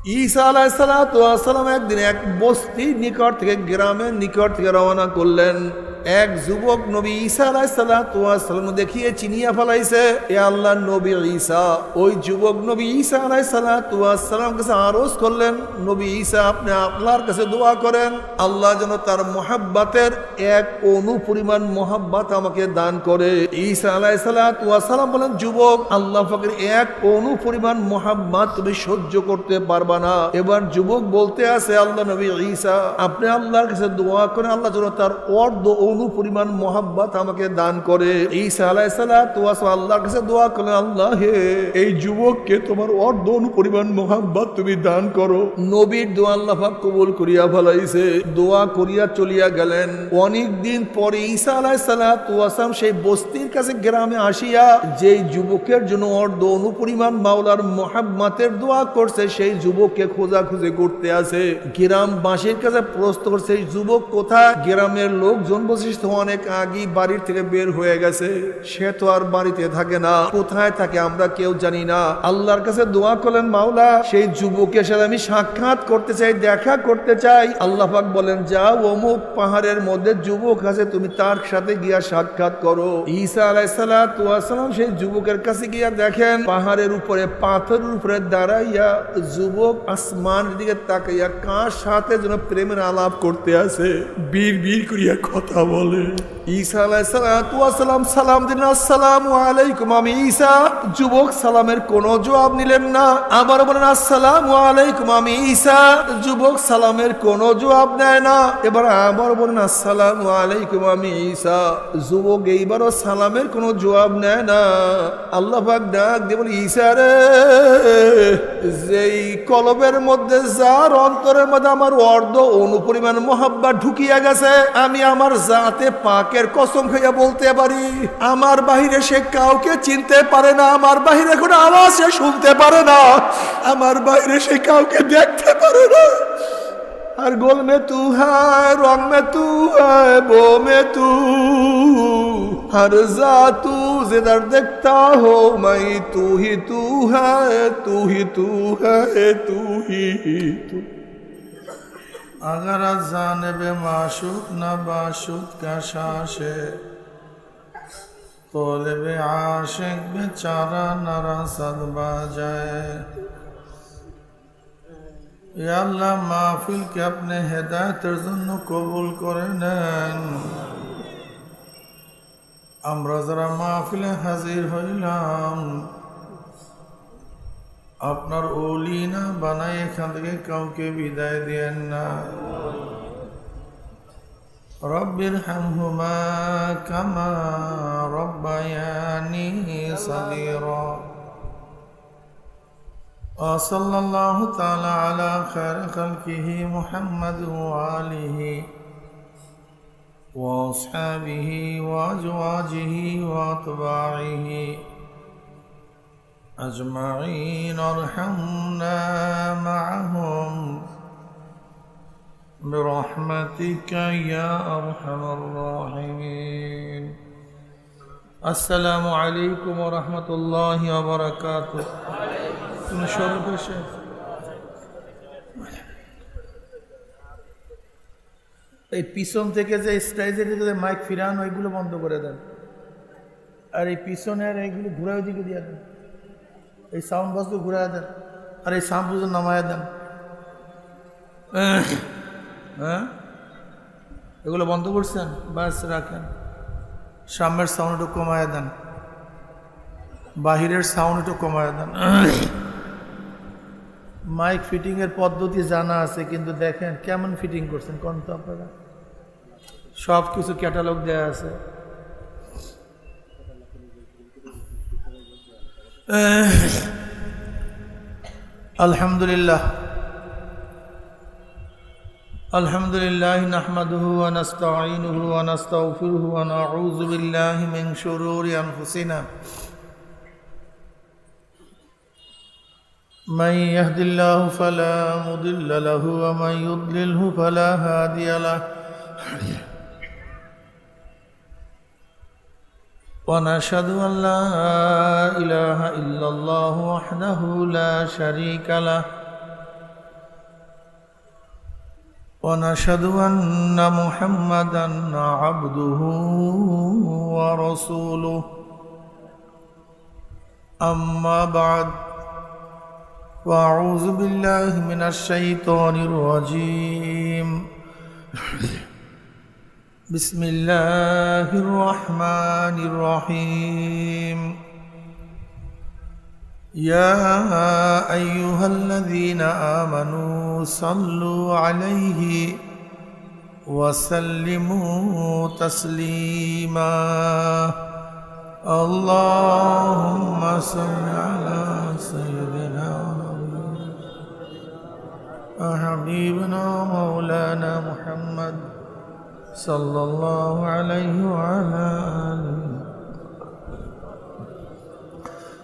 ঈসা আলাইহিস সালাতু ওয়াস সালাম একদিন এক বস্তির নিকট থেকে, গ্রামের নিকট থেকে রওনা করলেন। এক যুবক নবী ঈসা আলাইহিস সালাতু ওয়াস সালাম দেখিয়ে চিনিয়া ফেলাইছে, এ আল্লাহর নবী ঈসা। ওই যুবক নবী ঈসা আলাইহিস সালাতু ওয়াস সালাম কাছে আরজ করলেন, নবী ঈসা আপনি আল্লাহর কাছে দোয়া করেন, আল্লাহ যেন তার মুহাব্বতের এক অণু পরিমাণ মুহাব্বত আমাকে দান করে। ঈসা আলাইহিস সালাতু ওয়াস সালাম বলেন, যুবক, আল্লাহ পাকের এক অণু পরিমাণ মুহাব্বত তুমি সহ্য করতে পারবা না। এবার যুবক বলতে আছে, আল্লাহ নবী ঈসা আপনি আল্লাহর কাছে দোয়া করেন, আল্লাহ যেন তার অর্ধ অণু পরিমাণ মুহাব্বত আমাকে দান করে। ঈসা আলাইহিস সালাতু ওয়াস সালাম আল্লাহর কাছে দোয়া করলেন, আল্লাহ হে, এই যুবককে তোমার অর্ধ অণু পরিমাণ মুহাব্বত তুমি দান করো। নবীর দোয়া আল্লাহ পাক কবুল করিয়া ফেলাইছে। দোয়া করিয়া চলিয়া গেলেন। অনেক দিন পরে ঈসা আলাইহিস সালাতু ওয়াস সালাম সেই বস্তির কাছে গ্রামে আসিয়া যেই যুবকের জন্য অর্ধ অণু পরিমাণ মাওলার মুহাব্বতের দোয়া করছে, সেই যুবককে খোঁজাখুঁজি করতে আছে। গ্রামবাসীর কাছে প্রশ্ন করছে, এই যুবক কোথায়? গ্রামের লোকজন বলছে অনেক আগে বাড়ির থেকে বের হয়ে গেছে, সে তো আর বাড়িতে থাকে না, কোথায় থাকে আমরা কেউ জানি না। আল্লাহর কাছে দোয়া করলেন, মাওলা সেই যুবকের সাথে আমি সাক্ষাৎ করতে চাই, দেখা করতে চাই। আল্লাহ পাক বলেন, যাও অমুক পাহাড়ের মধ্যে যুবক আছে, তুমি তার সাথে গিয়া সাক্ষাৎ করো। ঈসা আলাইহিস সালাতু ওয়াস সালাম সেই যুবকের কাছে গিয়া দেখেন পাহাড়ের উপরে, পাথরের উপরে দাঁড়াইয়া যুবক আসমানের দিকে তাকাইয়া কার সাথে যেন প্রেমের আলাপ করতে আছে, বীর বীর করিয়া কথা বলে। ঈসা আলাইহিস সালাতু ওয়াস সালাম সালাম দিলেন, আসসালামু আলাইকুম, আমি ঈসা। যুবক সালামের কোনো জবাব নিলেন না। আবার বলেন, আসসালামু আলাইকুম, আমি ঈসা। যুবক সালামের কোনো জবাব নেয় না। এবার আবার বলেন, আসসালামু আলাইকুম, আমি ঈসা। যুবক এইবারও সালামের কোনো জবাব নেয় না। আল্লাহ পাক ডাক দিয়ে বলে, ঈসা রে, যেই কলবের মধ্যে, যার অন্তরের মধ্যে আমার অর্ধ অনুপরিমাণ মুহাব্বত ঢুকিয়া গেছে, আমি আমার জাতে পাকের কসম খাইয়া বলতে পারি, আমার বাহিরে সে কাউকে চিনতে পারে না, আমার বাহিরে কোনো আওয়াজ সে শুনতে পারে না, আমার বাইরে সে কাউকে দেখতে পারে না। हर गोल में तू है, रंग में तू है, बो में तू, हर जा तू जिधर देखता हो मैं तू ही तू है, तू ही तू है, तू ही तू। अगर जानिब माशूक न बाशूक का शाशे, तोलब आशिक बेचारा नरा सद बाजाए। या अल्लाह মাহফিল কে আপনি হেদায়েতের জন্য কবুল করে নেন। আমরা যারা মাহফিলে হাজির হইলাম, আপনার ওলি না বানাই এখান থেকে কাউকে বিদায় দিয়েন না। রব্বির হামহুমা কামা রব্বায়ানি সগীরা। وصلى الله تعالى على خير خلقه محمد وآله وأصحابه وأزواجه وأتباعه أجمعين، ارحمنا معهم برحمتك يا أرحم الراحمين. السلام عليكم ورحمة الله وبركاته. এই পিছন থেকে যে স্টেজের দিকে মাইক ফিরান, ওইগুলো বন্ধ করে দেন, আর এই পিছনের এইগুলো ঘুরে ওইদিকে দিয়ে দেন, এই সাউন্ড বক্সগুলো ঘুরে দেন, আর এই সাউন্ড বক্স নামায় দেন। হ্যাঁ, এগুলো বন্ধ করছেন, বাস রাখেন। সামনের সাউন্ড একটু কমায় দেন, বাহিরের সাউন্ড একটু কমায় দেন। মাইক ফিটিং এর পদ্ধতি জানা আছে, কিন্তু দেখেন কেমন ফিটিং করছেন কোন তো আপনারা, সব কিছু ক্যাটালগ দেয়া আছে। আলহামদুলিল্লাহ আলহামদুলিল্লাহ নাহমাদুহু ওয়া নাস্তাঈনুহু ওয়া নাস্তাগফিরুহু ওয়া নাউযু বিল্লাহি মিন শুরুরি আনফুসিনা। من يهد الله فلا مضل له ومن يضلله فلا هادي له، ونشهد أن لا إله إلا الله وحده لا شريك له، ونشهد أن محمدا عبده ورسوله أما بعد فأعوذ بالله من الشيطان الرجيم بسم الله الرحمن الرحيم يا أيها الذين آمنوا صلوا عليه وسلموا تسليما اللهم صل على سيدنا وحبيبنا مولانا محمد صلى الله عليه وعلى آله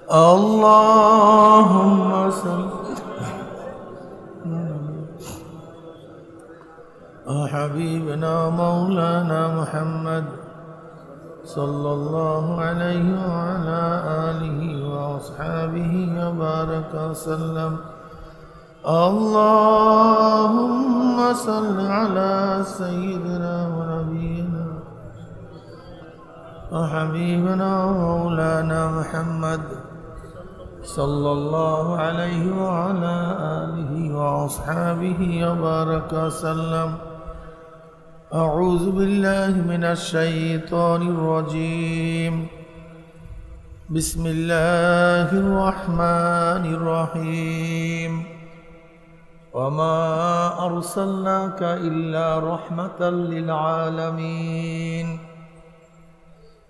اللهم صل حبيبنا مولانا محمد صلى الله عليه وعلى آله وأصحابه وبارك وسلم اللهم صل على سيدنا ونبينا وحبيبنا مولانا محمد صلى الله عليه وعلى آله وأصحابه وبارك وسلم أعوذ بالله من الشيطان الرجيم بسم الله الرحمن الرحيم وما أرسلناك إلا رحمة للعالمين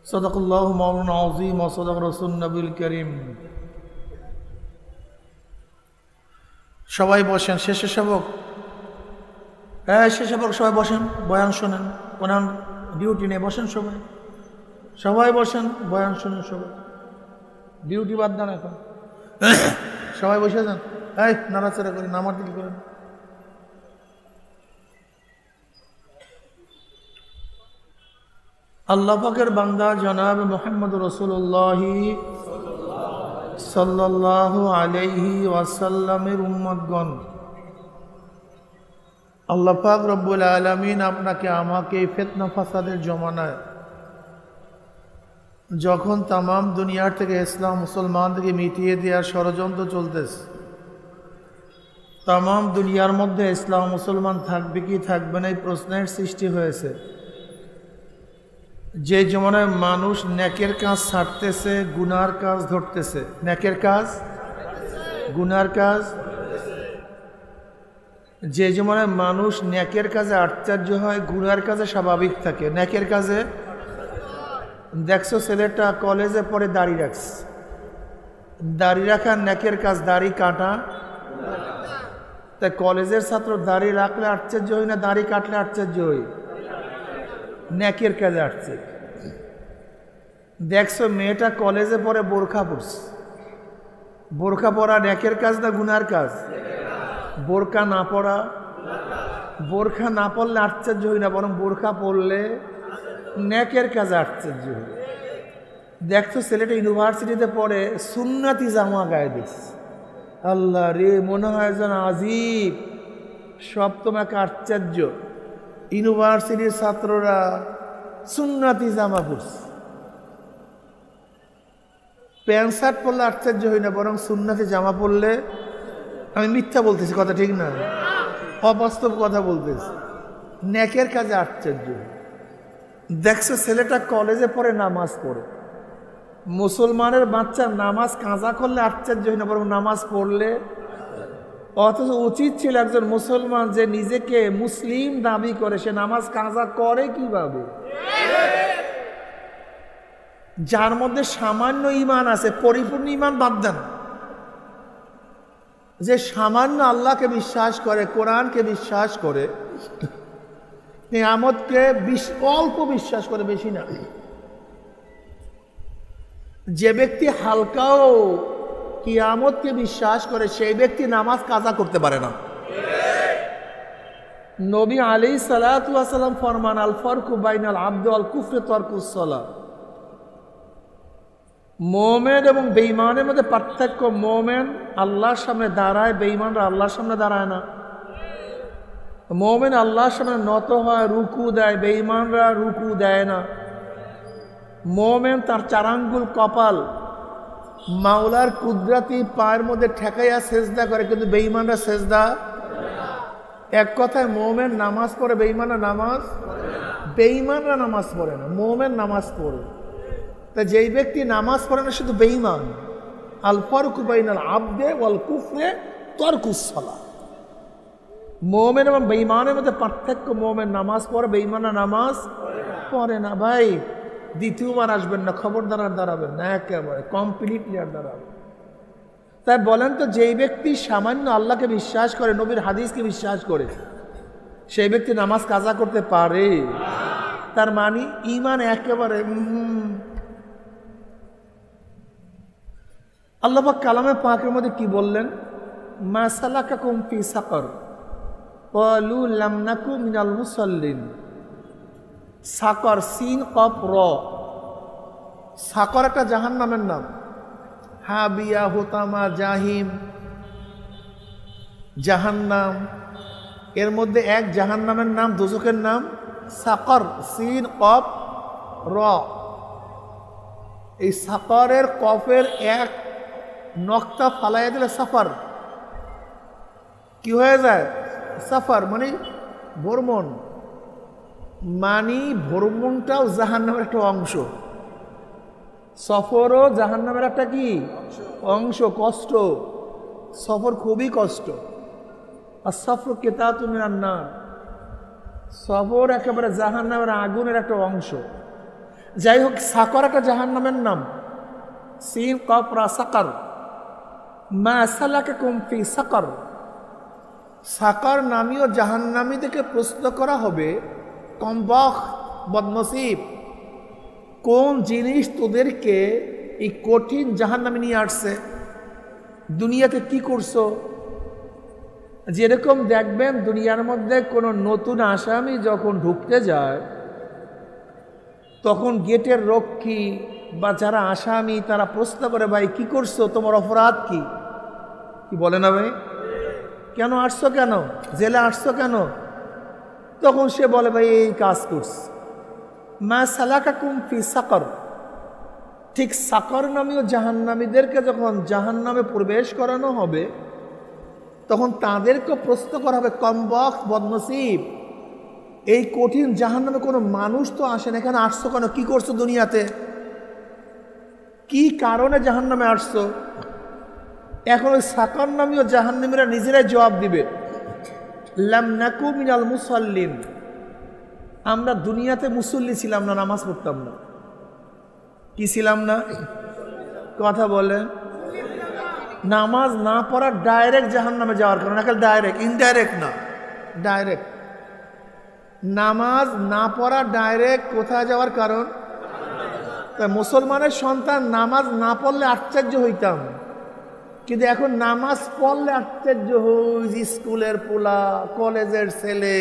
صدق الله مولانا العظيم وصدق رسول النبي الكريم সবাই বসেন শেষে সবক শেষে সবাই বসেন বয়ান শোনেন কোরআন ডিউটি নেই বসেন সবাই সবাই বসেন বয়ান শোনেন সবাই ডিউটি বাদ দেন এখন সবাই বসে যান এই নাড়াচাড়া করি নামার দিকে করেন আল্লাহ পাকের বান্দা জনাব মুহাম্মদ রাসূলুল্লাহ সাল্লাল্লাহু আলাইহি ওয়াসাল্লামের উম্মতগণ আল্লাহ পাক রব্বুল আলামিন আপনাকে আমাকে ফিতনা ফাসাদের জমানায় যখন তামাম দুনিয়ার থেকে ইসলাম মুসলমানদেরকে মিটিয়ে দেওয়ার ষড়যন্ত্র চলতেছে তামাম দুনিয়ার মধ্যে ইসলাম মুসলমান থাকবে কি থাকবে না এই প্রশ্নের সৃষ্টি হয়েছে যে জমানায় মানুষ নেকের কাজ ছাড়তেছে গুনার কাজ ধরতেছে নেকের কাজ গুনার কাজ যে জমানায় মানুষ নেকের কাজে আশ্চর্য হয় গুনার কাজে স্বাভাবিক থাকে নেকের কাজে দেখছো ছেলেটা কলেজে পড়ে দাড়ি রাখছে দাড়ি রাখা নেকের কাজ দাড়ি কাটা তাই কলেজের ছাত্র দাড়ি রাখলে আশ্চর্য হই না দাড়ি কাটলে আশ্চর্য হই নেকের কাজে আসছে দেখছো মেয়েটা কলেজে পড়ে বোরখা পড়ছে বোরখা পরা নেকের কাজ না গুনার কাজ বোরখা না পড়া বোরখা না পড়লে আশ্চর্য হই না বরং বোরখা পড়লে নেকের কাজে আশ্চর্য হই দেখছো ছেলেটা ইউনিভার্সিটিতে পড়ে সুন্নাতি জামা গায়ে দিচ্ছে আল্লাহ রে মনে হয় যেন আজীব সব তোমাকে আশ্চর্য ইউনিভার্সিটির ছাত্ররা সুন্নাতি জামা পড়ছে প্যান্ট শার্ট পরলে আশ্চর্য হই না বরং সুন্নাতি জামা পরলে আমি মিথ্যা বলতেছি কথা ঠিক না অবাস্তব কথা বলতেছি নেকের কাজে আশ্চর্য দেখছো ছেলেটা কলেজে পড়ে নামাজ পড়ে মুসলমানের বাচ্চা নামাজ কাজা করলে আশ্চর্য হই না বরং নামাজ পড়লে অথচ উচিত ছিল একজন মুসলমান যে নিজেকে মুসলিম দাবি করে সে নামাজ কাজা করে কিভাবে যার মধ্যে সামান্য ঈমান আছে পরিপূর্ণ ঈমান বাদ দেন যে সামান্য আল্লাহকে বিশ্বাস করে কোরআনকে বিশ্বাস করে কিয়ামতকে অল্প বিশ্বাস করে বেশি না যে ব্যক্তি হালকাও কিয়ামতকে বিশ্বাস করে সেই ব্যক্তি নামাজ কাজা করতে পারে না নবী আলাইহিস সালাতু ওয়াস সালাম ফরমান আল ফারকু বাইনাল আবদি ওয়াল কুফরি তারকুস সালাহ মুমিন এবং বেঈমানের মধ্যে পার্থক্য মুমিন আল্লাহর সামনে দাঁড়ায় বেঈমানরা আল্লাহর সামনে দাঁড়ায় না মুমিন আল্লাহর সামনে নত হয়, রুকু দেয়, বেঈমানরা রুকু দেয় না। মুমিন তার 4 আঙ্গুল কপাল মাওলার কুদরতি পায়ের মধ্যে ঠেকাইয়া সেজদা করে, কিন্তু বেঈমানরা সেজদা। এক কথায় মুমিন নামাজ পড়ে, বেঈমানরা নামাজ পড়ে না, মুমিন নামাজ পড়ে। তা যেই ব্যক্তি নামাজ পড়ে না শুধু বেঈমান। আল ফারকু বাইনাল আবদে ওয়াল কুফরে তারকুস সালাহ। মুমিন এবং বেঈমানের মধ্যে পার্থক্য, মুমিন নামাজ পড়ে, বেঈমানরা নামাজ পড়ে না। ভাই দ্বিতীয়বার আসবেন না, খবরদার আর দাঁড়াবেন না, একেবারে কমপ্লিটলি আর দাঁড়াবেন। তাই বলেন তো, যেই ব্যক্তি সামান্য আল্লাহকে বিশ্বাস করে, নবীর হাদিসকে বিশ্বাস করে, সেই ব্যক্তি নামাজ কাজা করতে পারে? তার মানে ঈমান একেবারে। আল্লাহ পাক কালামে পাকের মধ্যে কি বললেন? মা সালাকাকুম ফি সাকর ক্বালু লাম নাকু মিনাল মুসাল্লিন। সাকর, সিন কফ র। সাকর একটা জাহান্নামের নাম। হাবিয়া, হোতামা, জাহিম, জাহান্নাম। এর মধ্যে এক জাহান্নামের নাম, দোজখের নাম সাকর, সিন কফ র। এই সাকরের কফের এক নক্তা ফালাইয়া দিলে সাফার কি হয়ে যায়? সাফার মানে ভ্রমণ। মানে ভ্রমণটাও জাহান্নামের একটা অংশ, সফরও জাহান্নামের একটা কি অংশ, কষ্ট। সফর খুবই কষ্ট। আর সফর কিতাতু মিনান নার, সফর একেবারে জাহান্নামের আগুনের একটা অংশ। যাই হোক, সাকর একটা জাহান্নামের নাম। সিন কফ রা সাকর। মা সালাকাকুম ফি সাকর। সাকর নামীয় জাহান্নামীদেরকে প্রশ্ন করা হবে, কমবখ, বদনসিব, কোন জিনিস তোদেরকে এই কঠিন জাহান্নামে নিয়ে আসছে? দুনিয়াতে কি করছো? যেরকম দেখবেন দুনিয়ার মধ্যে কোনো নতুন আসামি যখন ঢুকতে যায়, তখন গেটের রক্ষী বা যারা আসামি তারা প্রশ্ন করে, ভাই কি করছো, তোমার অপরাধ কি? কি বলে না ভাই? কেন আসছো, কেন জেলে আসছো কেন? তখন সে বলে, ভাই এই কাজ করছে। মা সালাকাকুম ফি সাকর। ঠিক সাকর নামীয় জাহান্নামীদেরকে যখন জাহান্নামে প্রবেশ করানো হবে, তখন তাদেরকে প্রশ্ন করা হবে, কমবখ, বদনসিব, এই কঠিন জাহান্নামে কোনো মানুষ তো আসেন, এখানে আসছো কেন? কি করছো দুনিয়াতে? কি কারণে জাহান্নামে আসছো? এখন ওই সাকর নামীয় জাহান্নামীরা নিজেরাই জবাব দিবে, লাম নাকু মিনাল মুসাল্লিন। আমরা দুনিয়াতে মুসল্লি ছিলাম না, নামাজ পড়তাম না। কি ছিলাম না? কথা বলেন। নামাজ না পড়া ডাইরেক্ট জাহান্নামে যাওয়ার কারণ। এখন ডাইরেক্ট, ইনডাইরেক্ট না, ডাইরেক্ট। নামাজ না পড়া ডাইরেক্ট কোথায় যাওয়ার কারণ? তাই মুসলমানের সন্তান নামাজ না পড়লে আশ্চর্য হইতাম, কিন্তু এখন নামাজ পড়লে আশ্চর্য হই। স্কুলের পোলা, কলেজের ছেলে,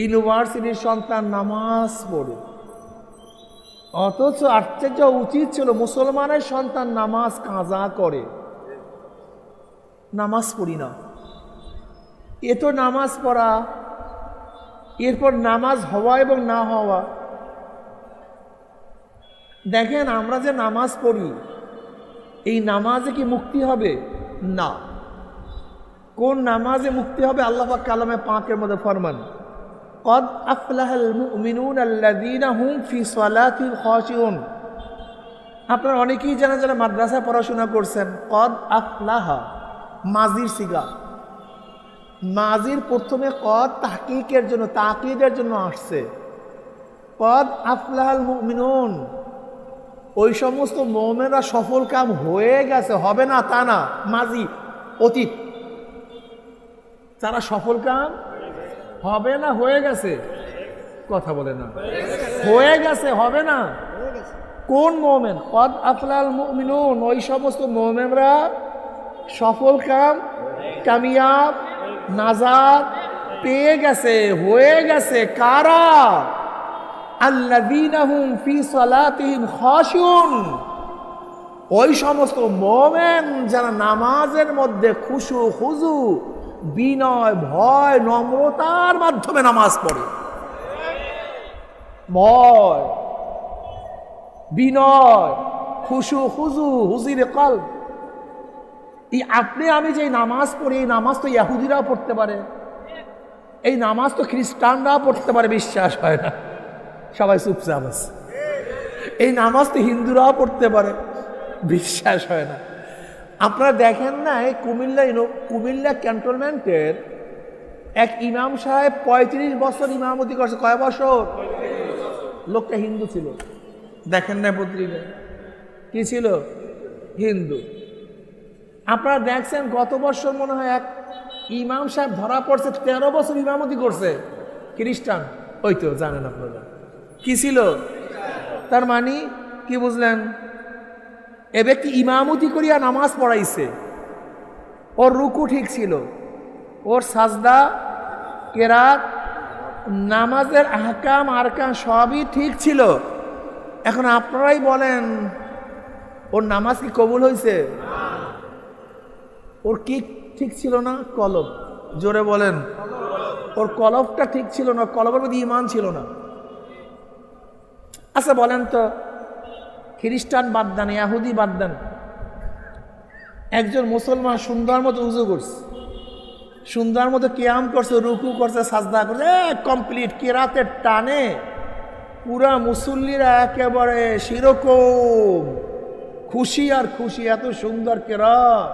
ইউনিভার্সিটির সন্তান নামাজ পড়ে। অথচ আশ্চর্য উচিত ছিল মুসলমানের সন্তান নামাজ কাজা করে। নামাজ পড়ি না। এ তো নামাজ পড়া, এরপর নামাজ হওয়া এবং না হওয়া। দেখেন, আমরা যে নামাজ পড়ি, এই নামাজে কি মুক্তি হবে? না। কোন নামাজে মুক্তি হবে? আল্লাহ পাক কালামে পাকের মধ্যে ফরমান, কদ আফলাহাল মুমিনুন আল্লাযীনা হুম ফি সালাতিহিম খাশিউন। আপনারা অনেকেই জানেন যারা মাদ্রাসায় পড়াশোনা করছেন, কদ আফলাহা মাজির সিগা। মাজির প্রথমে কদ তাহকিকের জন্য, তাকিদের জন্য আসছে। কদ আফলাহাল মুমিনুন, ওই সমস্ত মুমিনরা সফল কাম হয়ে গেছে, হবে না তা না, মাজি অতীত। তারা সফল কাম হবে না, হয়ে গেছে। কথা বলে না, হয়ে গেছে, হবে না। কোন মুমিন? কদ আফলাল মুমিনুন, ওই সমস্ত মুমিনরা সফল কাম, কামিয়াব, নাজাত পেয়ে গেছে, হয়ে গেছে। কারা? আল্লাযীনা হুম ফি সালাতিহিম খাশিউন, ওই সমস্ত মুমিন যারা নামাজের মধ্যে খুশু খুজু বিনয়, ভয়, নম্রতার মাধ্যমে নামাজ পড়ে। ভয়, বিনয়, খুশু খুজু হুজির কলব। এই আপনি আমি যে নামাজ পড়ি, এই নামাজ তো ইহুদিরাও পড়তে পারে, এই নামাজ তো খ্রিস্টানরাও পড়তে পারে, বিশ্বাস হয় না, সবাই চুপচাপ আছে। এই নামাজ তো হিন্দুরাও পড়তে পারে, বিশ্বাস হয় না। আপনারা দেখেন না, এই কুমিল্লা ক্যান্টনমেন্টের এক ইমাম সাহেব 35 বছর ইমামতি করছে। কয় বছর? লোকটা হিন্দু ছিল, দেখেন না পত্রিকায় কি ছিল? হিন্দু। আপনারা দেখছেন গত বছর মনে হয় এক ইমাম সাহেব ধরা পড়ছে, 13 বছর ইমামতি করছে, খ্রিস্টান। ওই তো জানেন আপনারা কি ছিল। তার মানে কি বুঝলেন? এ ব্যক্তি ইমামতি করিয়া নামাজ পড়াইছে, ওর রুকু ঠিক ছিল, ওর সাজদা, কেরাত, নামাজের আহকাম আরকান সবই ঠিক ছিল। এখন আপনারাই বলেন, ওর নামাজ কি কবুল হয়েছে? ওর কি ঠিক ছিল না? কলব। জোরে বলেন। ওর কলবটা ঠিক ছিল না, কলবের মধ্যে ঈমান ছিল না। আচ্ছা বলেন তো, খ্রিস্টান বাদ দেন, ইহুদি বাদ দেন, একজন মুসলমান সুন্দর মতো উজু করছে, সুন্দর মতো কিয়াম করছে, রুকু করছে, সাজদা করছে, কমপ্লিট, কেরাতের টানে পুরা মুসল্লিরা একেবারে সেরকম খুশি আর খুশি, এত সুন্দর কেরাত,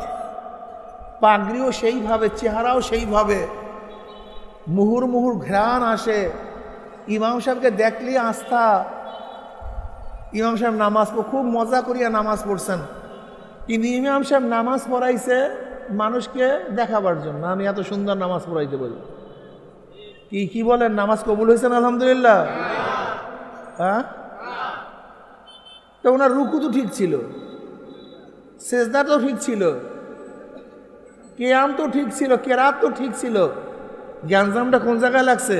পাগড়িও সেইভাবে, চেহারাও সেইভাবে, মুহুর মুহুর ঘ্রাণ আসে। ইমাম সাহেবকে দেখলেই আস্থা। ইমাম সাহেব নামাজ খুব মজা করিয়া নামাজ পড়ছেন, কিন্তু ইমাম সাহেব নামাজ পড়াইছে মানুষকে দেখাবার জন্য, আমি এত সুন্দর নামাজ পড়াইতে বলি। কি বলেন, নামাজ কবুল হয়েছে না? আলহামদুলিল্লাহ। হ্যাঁ, তো ওনার রুকু তো ঠিক ছিল, সেজদা তো ঠিক ছিল, কিয়াম তো ঠিক ছিল, কেরাত তো ঠিক ছিল, জ্ঞানজামটা কোন জায়গায় লাগছে?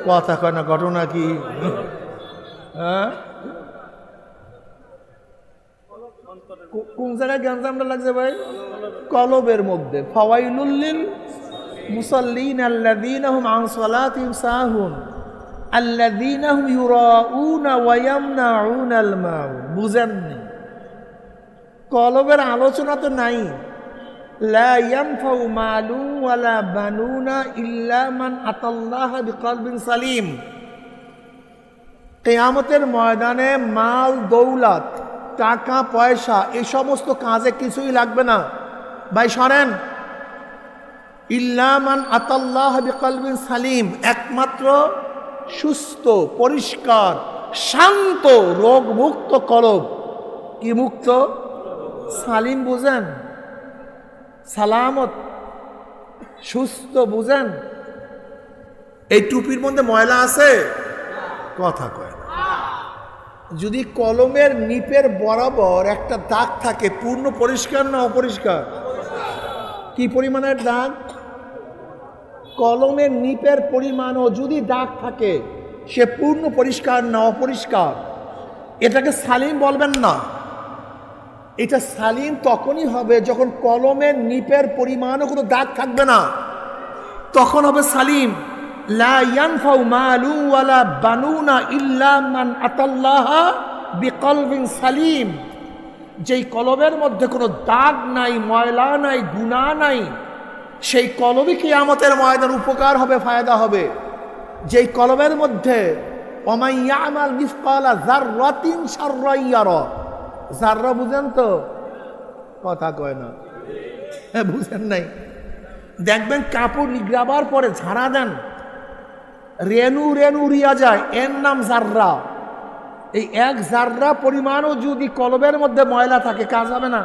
কথা কয় না, ঘটনা কি? হ্যাঁ, কোন জায়গায় জ্ঞানজামটা লাগছে ভাই? কলবের মধ্যে। ফাওয়াইলুল লিল মুসাল্লিন আল্লাযীনা হুম আন সালাতিহিম সাহুন আল্লাযীনা হুম ইউরাউনা ওয়া ইয়ামনাউনাল মাউন। বুঝেননি? কলবের আলোচনা তো নাই। লা ইয়ানফাউ মালু ওয়ালা বানুনা ইল্লা মান আতাল্লাহা বিকলবিন সালিম। কিয়ামতের ময়দানে মাল, দৌলত, টাকা পয়সা, এই সমস্ত কাজে কিছুই লাগবে না ভাই, সরেন। ইল্লা মান আতাল্লাহা বিকলবিন সালিম, একমাত্র সুস্থ, পরিষ্কার, শান্ত, রোগমুক্ত কলব। কি মুক্ত? সালিম বুঝেন? সালামত, সুস্থ বুঝেন? এই টুপির মধ্যে ময়লা আছে? কথা কয় না। যদি কলমের নিপের বরাবর একটা দাগ থাকে, পূর্ণ পরিষ্কার না অপরিষ্কার? কি পরিমাণের দাগ? কলমের নিপের পরিমাণও যদি দাগ থাকে, সে পূর্ণ পরিষ্কার না অপরিষ্কার? এটাকে সালিম বলবেন না। এটা সালিম তখনই হবে যখন কলমের নিপের পরিমাণও কোনো দাগ থাকবে না, তখন হবে সালিম। লা ইয়ানফাউ মালু ওয়ালা বানুনা ইল্লা মান আতাল্লাহা বিকলবিন সালিম। যেই কলবের মধ্যে কোনো দাগ নাই, ময়লা নাই, গুনাহ নাই, সেই কলবই কিয়ামতের ময়দান উপকার হবে, ফায়দা হবে। যেই কলবের মধ্যে ওমাই ইয়ামাল মিসকালা যাররাতিন শাররান ইয়ারা। যাররা বুঝেন তো? কথা কয় না, বুঝেন নাই? দেখবেন কাপড় নিগড়াবার পরে ঝাড়া দেন, রেণু রেণু উড়িয়া যায়, এর নাম জাররা। এই এক জাররা পরিমাণও যদি কলবের মধ্যে ময়লা থাকে, কাজ হবে না।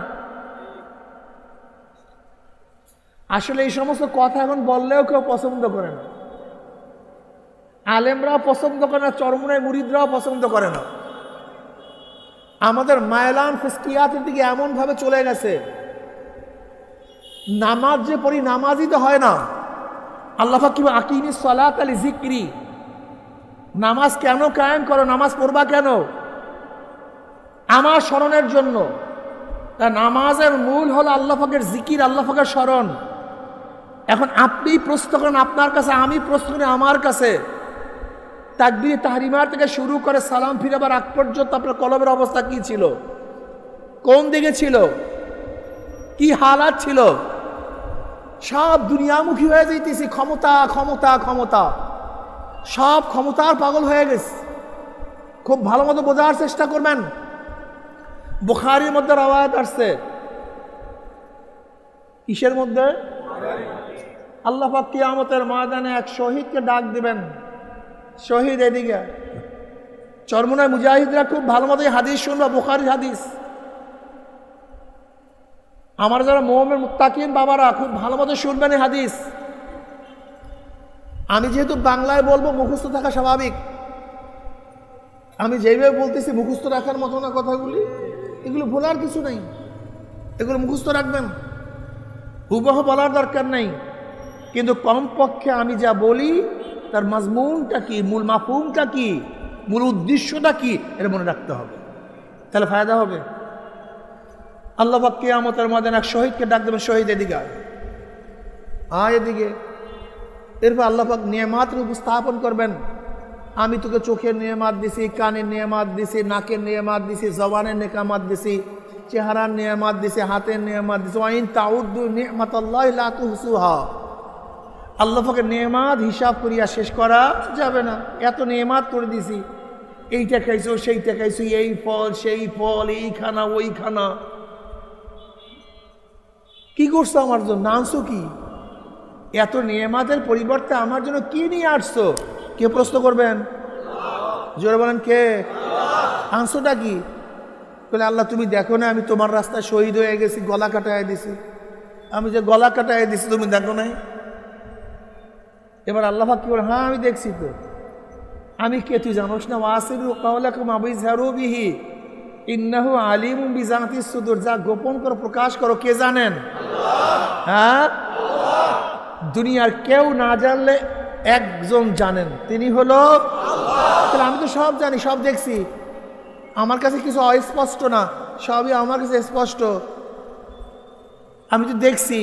আসলে এই সমস্ত কথা এখন বললেও কেউ পছন্দ করে না, আলেমরাও পছন্দ করে না, চরমুনায় মুরিদরাও পছন্দ করে না। আমাদের মায়লান ফিসকিয়াতের দিকে এমনভাবে চলে গেছে, নামাজ যে পড়ি, নামাজই তো হয় না। আল্লাহ পাক কি আকিমিস সালাত লি যিকরি, নামাজ কেন কায়েম করো, নামাজ পড়বা কেন? আমার স্মরণের জন্য। তা নামাজের মূল হলো আল্লাহ পাকের জিকির, আল্লাহ পাকের স্মরণ। এখন আপনি প্রশ্ন করেন আপনার কাছে, আমি প্রশ্ন করি আমার কাছে, তাকবীর তাহরিমার থেকে শুরু করে সালাম ফিরাবার আগ পর্যন্ত আপনার কলবের অবস্থা কি ছিল, কোন দিকে ছিল, কি হালাত ছিল? সব দুনিয়ামুখী হয়ে যাইতেছি, ক্ষমতা ক্ষমতা ক্ষমতা, সব ক্ষমতার পাগল হয়ে গেছে। খুব ভালো মতো বোঝার চেষ্টা করবেন। বুখারীর মধ্যে রওয়ায়াত আসছে, কিসের মধ্যে? আল্লাহ পাক কিয়ামতের ময়দানে এক শহীদকে ডাক দিবেন, শহীদ এদিকে। চরমনায় মুজাহিদরা খুব ভালো মতোই হাদিস শুনবা, বুখারীর হাদিস। আমার যারা মুমিন মুত্তাকিন বাবারা খুব ভালো মতো শুনবেন এই হাদিস। আমি যেহেতু বাংলায় বলবো, মুখস্থ থাকা স্বাভাবিক। আমি যেভাবে বলতেছি মুখস্থ রাখার মতো না কথাগুলি, এগুলো ভোলার কিছু নেই, এগুলো মুখস্থ রাখবেন, হুবহু বলার দরকার নেই। কিন্তু কমপক্ষে আমি যা বলি তার মাজমুনটা কি, মূল মাফহুমটা কি, মূল উদ্দেশ্যটা কি, এটা মনে রাখতে হবে, তাহলে ফায়দা হবে। আল্লাহ পাক কিয়ামতের ময়দানে এক শহীদকে ডাক দেবেন, শহীদ এদিকে আয় এদিকে। এরপর আল্লাহ পাক নিয়ামতের উপস্থাপন করবেন। আমি তোকে চোখের নিয়ামত দিছি, কানের নিয়ামত দিছি, নাকের নিয়ামত দিছি, জবানের নেকামত দিছি, চেহারার নিয়ামত দিছি, হাতের নিয়ামত দিছি। ওয়াইন তাউদ্দু নি'মাতাল্লাহি লা তুহসুহা। আল্লাহ পাকের নিয়ামত হিসাব করিয়া শেষ করা যাবে না। এত নিয়ামত করে দিছি, এইটা খাইছো, সেইটা খাইছো, এই ফল সেই ফল, এই খানা ওই খানা। কি করছো আমার জন্য? আনছো কি? এত নিয়ামতের পরিবর্তে আমার জন্য কি নিয়ে আসছো? কে প্রশ্ন করবেন? জোরে বলেন, কে? আনছোটা কি? বলে আল্লাহ তুমি দেখো না আমি তোমার রাস্তায় শহীদ হয়ে গেছি, গলা কাটায় দিছি। আমি যে গলা কাটায় দিছি তুমি দেখো নাই? এবার আল্লাহ পাক কি বলে, হ্যাঁ আমি দেখছি তো। আমি কে তুই জানোস না? ওয়াসিরু কাওলাকুম আবিযহারু বিহি ইন্নাহু আলিমুম বিযাতিস সুদূর। যা গোপন করো প্রকাশ করো, কে জানেন? হ্যাঁ, দুনিয়ার কেউ না জানলে একজন জানেন, তিনি হলো আল্লাহ। আমি তো সব জানি, সব দেখছি, আমার কাছে কিছু অস্পষ্ট না, সবই আমার কাছে স্পষ্ট। আমি তো দেখছি,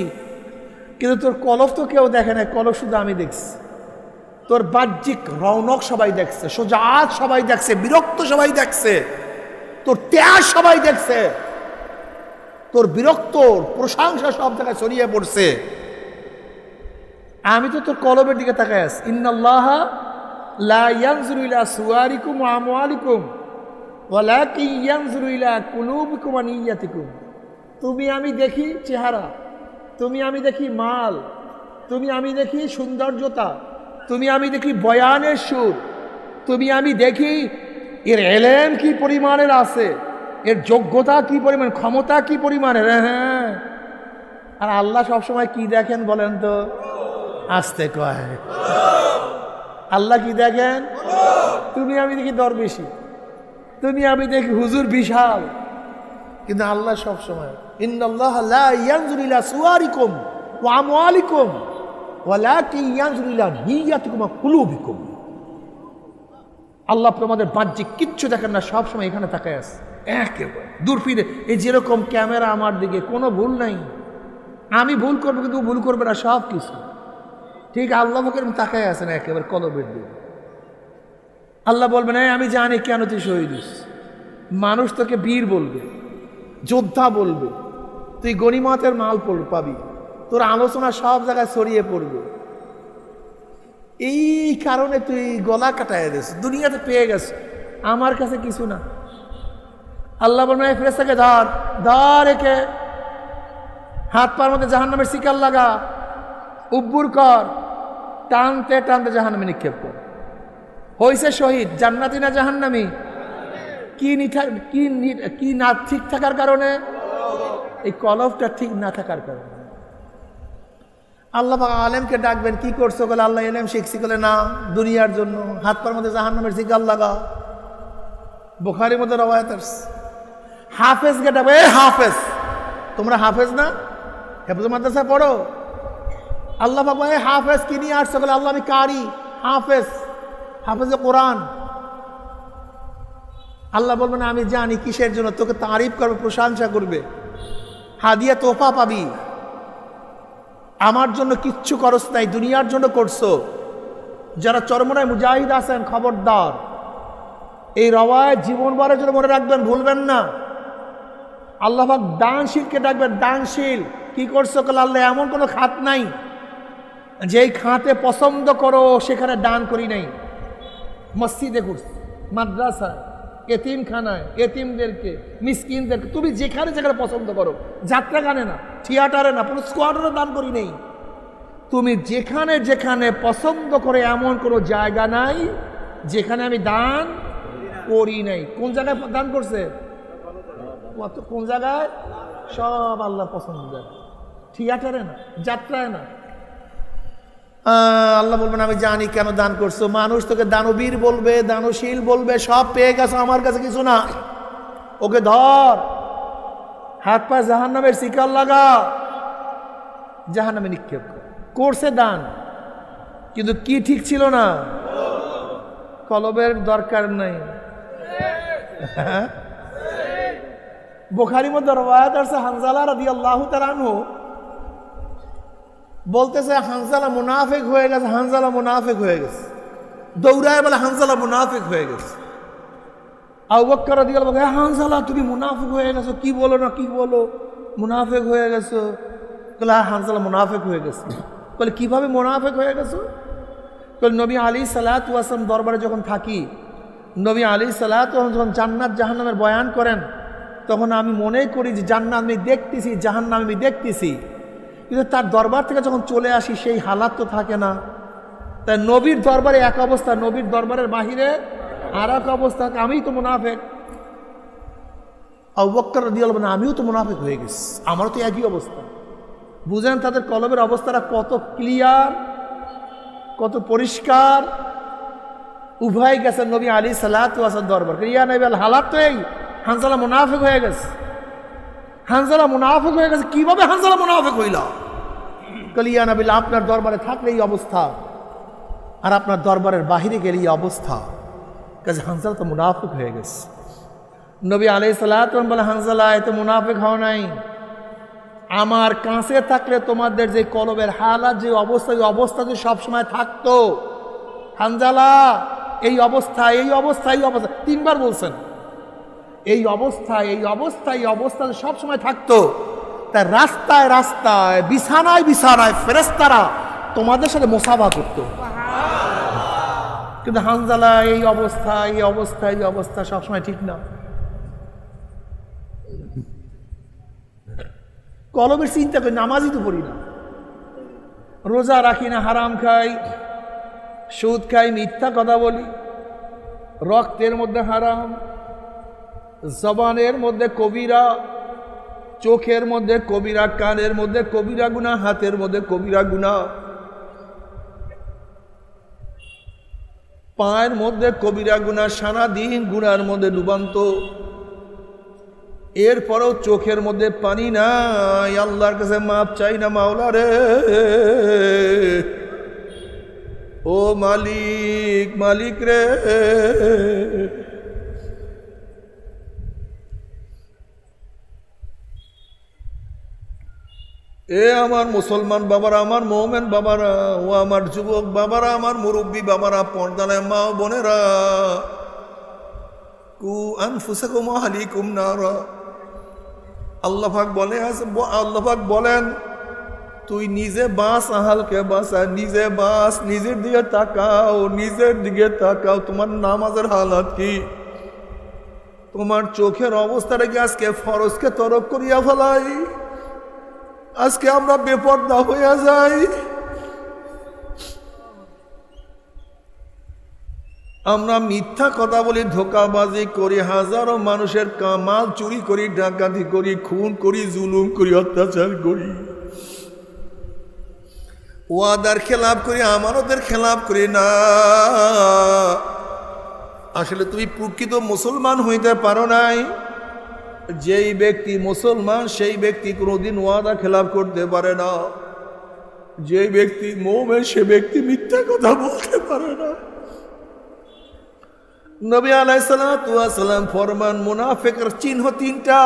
কিন্তু তোর কলব তো কেউ দেখে না, কলব শুধু আমি দেখছি। তোর বাহ্যিক রৌনক সবাই দেখছে, সোজাত সবাই দেখছে, বিরক্ত সবাই দেখছে, তোর ত্যাগ সবাই দেখছে, তোর বিরক্ত প্রশংসা সব জায়গায় ছড়িয়ে পড়ছে। আমি তো তোর কলবের দিকে তাকায় আছি। ইন্নাল্লাহা লা ইয়ানজুরু ইলা সুওয়ারিকুম ওয়া আমওয়ালিকুম ওয়ালাকিন ইয়ানজুরু ইলা কুলুবিকুম ওয়া নিয়াতিকুম। তুমি আমি দেখি চেহারা, তুমি আমি দেখি মাল, তুমি আমি দেখি সৌন্দর্যতা, তুমি আমি দেখি বয়ানের সুর, তুমি আমি দেখি এর এলেম কি পরিমাণের আছে, এর যোগ্যতা কি পরিমাণ, ক্ষমতা কি পরিমাণের। হ্যাঁ, আর আল্লাহ সবসময় কি দেখেন বলেন তো? আসতে কয়, আল্লাহ কি দেখেন? তুমি আমি দেখি দরবেশি, তুমি আমি দেখি হুজুর বিশাল, কিন্তু আল্লাহ সবসময় ইন্নাল্লাহা লা ইয়ানজুরু ইলা সুওয়ারিকুম ওয়া আমওয়ালিকুম ওয়ালাকিন ইয়ানজুরু ইলা নিয়াতিকুম ওয়া কুলুবিকুম। আল্লাহ তোমাদের বাহ্যিক কিচ্ছু দেখেন না, সবসময় এখানে তাকায় আছে, একেবারে দূর ফিরে। এই যেরকম ক্যামেরা আমার দিকে, কোনো ভুল নাই। আমি ভুল করবো কিন্তু ভুল করবে না, সব কিছু ঠিক আল্লাহ মুখের তাকায় আছেন একেবারে কলবের দিকে। আল্লাহ বলবেন, আমি জানি কেন তুই শহীদ হইস। মানুষ তোকে বীর বলবে, যোদ্ধা বলবে, তুই গনিমতের মাল পাবি, তোর আলোচনা সব জায়গায় ছড়িয়ে পড়বে। এই কারণে তুই গলা কাটায় দিস, দুনিয়াতে পেয়ে গেছ, আমার কাছে কিছু না। আল্লাহ বলবেন, এই ফেরেশতাকে ধর, ধর একে, হাত পার মধ্যে জাহান্নামের শিকার লাগা, উব্বুর কর, টানতে টানতে জাহান্নামে নিক্ষেপ কর। হইছে শহীদ, জান্নাতি না জাহান্নামি? কি না ঠিক থাকার কারণে? এই কলবটা ঠিক না থাকার কারণে। আল্লাহ পাক আলেমকে ডাকবেন, কি করছো? বলে আল্লাহ এলেম শিখছি। বলে না, দুনিয়ার জন্য। হাত পার মধ্যে জাহান্নামের শিকার লাগা। বুখারীর মধ্যে রওয়ায়াত আছে। হাফেজকে ডাকবে, এ হাফেজ, তোমরা হাফেজ না? হেফজ মাদ্রাসা পড়ো? আল্লাহ পাক বলে, হাফেজ কি নিয়ে আসছো? বলে আল্লাহ আমি কারি, হাফেজ, হাফেজে কোরআন। আল্লাহ বলবেন, আমি জানি কিসের জন্য, তোকে তারিফ করবে, প্রশংসা করবে, হাদিয়া তোফা পাবি। আমার জন্য কিচ্ছু করস নাই, দুনিয়ার জন্য করছো। যারা চরমনায় মুজাহিদ আছেন খবরদার, এই রওয়ায় জীবনভরের জন্য মনে রাখবেন, ভুলবেন না। আল্লাহ পাক দানশীলকে ডাকবেন, দানশীল। কি করছো? কাল আল্লাহ এমন কোনো খাত নাই যেই খাতে পছন্দ করো সেখানে দান করি নাই। মসজিদে করছি, মাদ্রাসায়, এতিমখানায়, এতিমদেরকে, মিসকিনদেরকে, তুমি যেখানে যেখানে পছন্দ করো, যাত্রা গানে না, থিয়েটারে না, পুরো স্কোয়াডে দান করি নেই। তুমি যেখানে যেখানে পছন্দ করে এমন কোনো জায়গা নাই যেখানে আমি দান করি নাই। কোন জায়গায় দান করছে? কোন জায়গায়? সব আল্লাহ পছন্দ, থিয়েটারে না, যাত্রায় না। আল্লাহ বলবেন আমি জানি কেন দান করছো। মানুষ তোকে দানবীর বলবে, দানশীল বলবে, সব পেয়ে গেছো, আমার কাছে কিছু না। ওকে ধর, হাত পা জাহান্নামের শিকার লাগা, জাহান্নামে নিক্ষেপ করছে দান। কিন্তু কি ঠিক ছিল না? কলবের দরকার নাই। বুখারীর মধ্যে রওয়ায়াত আছে, হানজালা রাদিয়াল্লাহু তাআলা আনহু বলতেছে হানজালা মুনাফিক হয়ে গেছে, হানজালা মুনাফিক হয়ে গেছে। দৌড়ায় বলে হানজালা মুনাফিক হয়ে গেছে। আবু বকর রাদিয়াল্লাহু তাআলা, হানজালা তুমি মুনাফিক হয়ে গেছো, কি বলো না, কি বলো, মুনাফিক হয়ে গেছো। বলে হানজালা মুনাফিক হয়ে গেছে। বলে কিভাবে মুনাফিক হয়ে গেছো? বলে নবী আলাইহিস সালাতু ওয়াস সালাম দরবারে যখন থাকি, নবী আলাইহিস সালাতু ওয়াস সালাম যখন জান্নাত জাহান্নামের বয়ান করেন, তখন আমি মনে করি যে জান্নাত আমি দেখতেছি, জাহান্নাম আমি দেখতেছি, কিন্তু তার দরবার থেকে যখন চলে আসি সেই হালাত তো থাকে না। তাই নবীর দরবারে এক অবস্থা, নবীর দরবারের বাহিরে আর এক অবস্থা। আমিই তো মুনাফিক। আবু বকর রাদিয়াল্লাহু আনহু, আমিও তো মুনাফিক হয়ে গেছি, আমারও তো একই অবস্থা। বুঝেন তাদের কলবের অবস্থাটা কত ক্লিয়ার, কত পরিষ্কার। উভয় গেছেন নবী আলাইহিস সালাতু ওয়াস সালাম দরবার। ইয়া নবী, হালাত তো এই, হানজালা মুনাফিক হয়ে গেছে। হানজালা মুনাফিক হয়ে গেছে। কিভাবে হানজালা মুনাফিক হইল? কলি ইয়া নবী, আপনার দরবারে থাকলে এই অবস্থা, আর আপনার দরবারের বাহিরে গেলে এই অবস্থা। কাজে হানজালা তো মুনাফিক হয়ে গেছে। নবী আলাইহিস সালাতু ওয়াস সালাম বলে, হানজালা এত মুনাফিক হও নাই, আমার কাছে থাকলে তোমাদের যে কলবের হালাত, যে অবস্থা, এই অবস্থা যে সবসময় থাকতো। হানজালা এই অবস্থা, এই অবস্থা, এই অবস্থা, তিনবার বলছেন, এই অবস্থা, এই অবস্থা, এই অবস্থা সবসময় থাকতো। তাই রাস্তায় রাস্তায়, বিছানায় বিছানায় ফেরেশতারা তোমাদের সাথে মুসাফা করতো। কিন্তু হানজালা এই অবস্থা, এই অবস্থা, এই অবস্থা সবসময় ঠিক না। কলবের চিন্তা করি, নামাজই তো পড়ি না, রোজা রাখি না, হারাম খাই, সুদ খাই, মিথ্যা কথা বলি, রক্তের মধ্যে হারাম, জবানের মধ্যে কবিরা, চোখের মধ্যে কবিরা, কানের মধ্যে কবিরা গুনাহ, হাতের মধ্যে কবিরা গুনাহ, পায়ের মধ্যে কবিরা গুনাহ, সারাদিন গুনার মধ্যে ডুবান্ত। এরপরেও চোখের মধ্যে পানি নাই, আল্লাহর কাছে মাপ চাই না, মাওলা রে, ও মালিক, মালিক রে। এ আমার মুসলমান বাবারা, আমার মোমেন বাবারা, ও আমার যুবক বাবারা, আমার মুরব্বী বাবারা, পর্দায় মা বোনেরা, কু আনফুসাকুম ওয়া আহলিকুম নারা। আল্লাহ পাক বলে, আল্লাহ পাক বলেন, তুই নিজে বাঁচ, আহালকে বাঁচা, নিজে বাঁচ, নিজের দিকে তাকাও, নিজের দিকে তাকাও। তোমার নামাজের হালাত কি? তোমার চোখের অবস্থাটা কি আজকে ফরজকে তরক করিয়া ফেলাই? আজকে আমরা বেপর্দা হইয়া যাই। আমরা মিথ্যা কথা বলি, ধোঁকাবাজি করি, হাজারো মানুষের কামাল চুরি করি, ডাকাতি করি, খুন করি, জুলুম করি, অত্যাচার করি, ওয়াদার খেলাপ করি, আমানতের খেলাপ করি না। আসলে তুমি প্রকৃত মুসলমান হইতে পারো নাই। যেই ব্যক্তি মুসলমান সেই ব্যক্তি কোনোদিন ওয়াদা খেলাপ করতে পারে না। যেই ব্যক্তি মুমিন সে ব্যক্তি মিথ্যা কথা বলতে পারে না। নবী আলাইহিস সালাতু ওয়াস সালাম ফরমান, মুনাফিকের চিহ্ন তিনটা,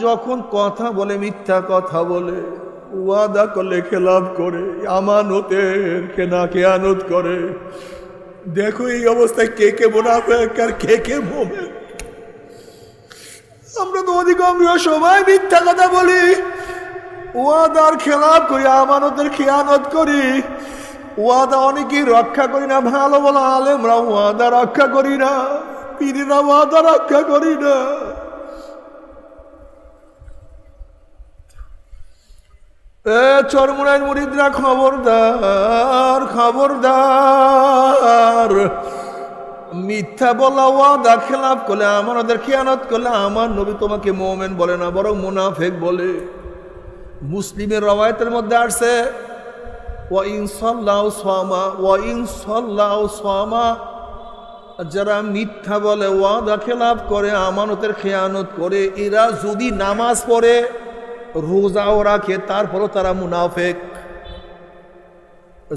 যখন কথা বলে মিথ্যা কথা বলে, ওয়াদা করলে খেলাফ করে, আমানতের খেয়ানত করে। দেখো এই অবস্থায় কে কে মুনাফিক আর কে কে মুমিন। আমরা তো অধিকাংশ সময় মিথ্যা কথা বলি, ওয়াদার খেলাফ করি, আমানতের খেয়ানত করি। ওয়াদা অনেকেই রক্ষা করি না, ভালো বলা আলেমরা ওয়াদা রক্ষা করি না, পীরেরা ওয়াদা রক্ষা করি না। চরমুনাইর মুরিদরা খবরদার, খবরদার। মিথ্যা বলা, ওয়াদা খেলাফ করলে, আমানতের খেয়ানত করলে আমার নবী তোমাকে মুমিন বলে না, বরং মুনাফিক বলে। মুসলিমের রওয়ায়াতের মধ্যে আসছে যারা মিথ্যা বলে, ওয়াদা খেলাফ করে, আমানতের খেয়ানত করে, এরা যদি নামাজ পড়ে, রোজাও রাখে, তারপরও তারা মুনাফিক।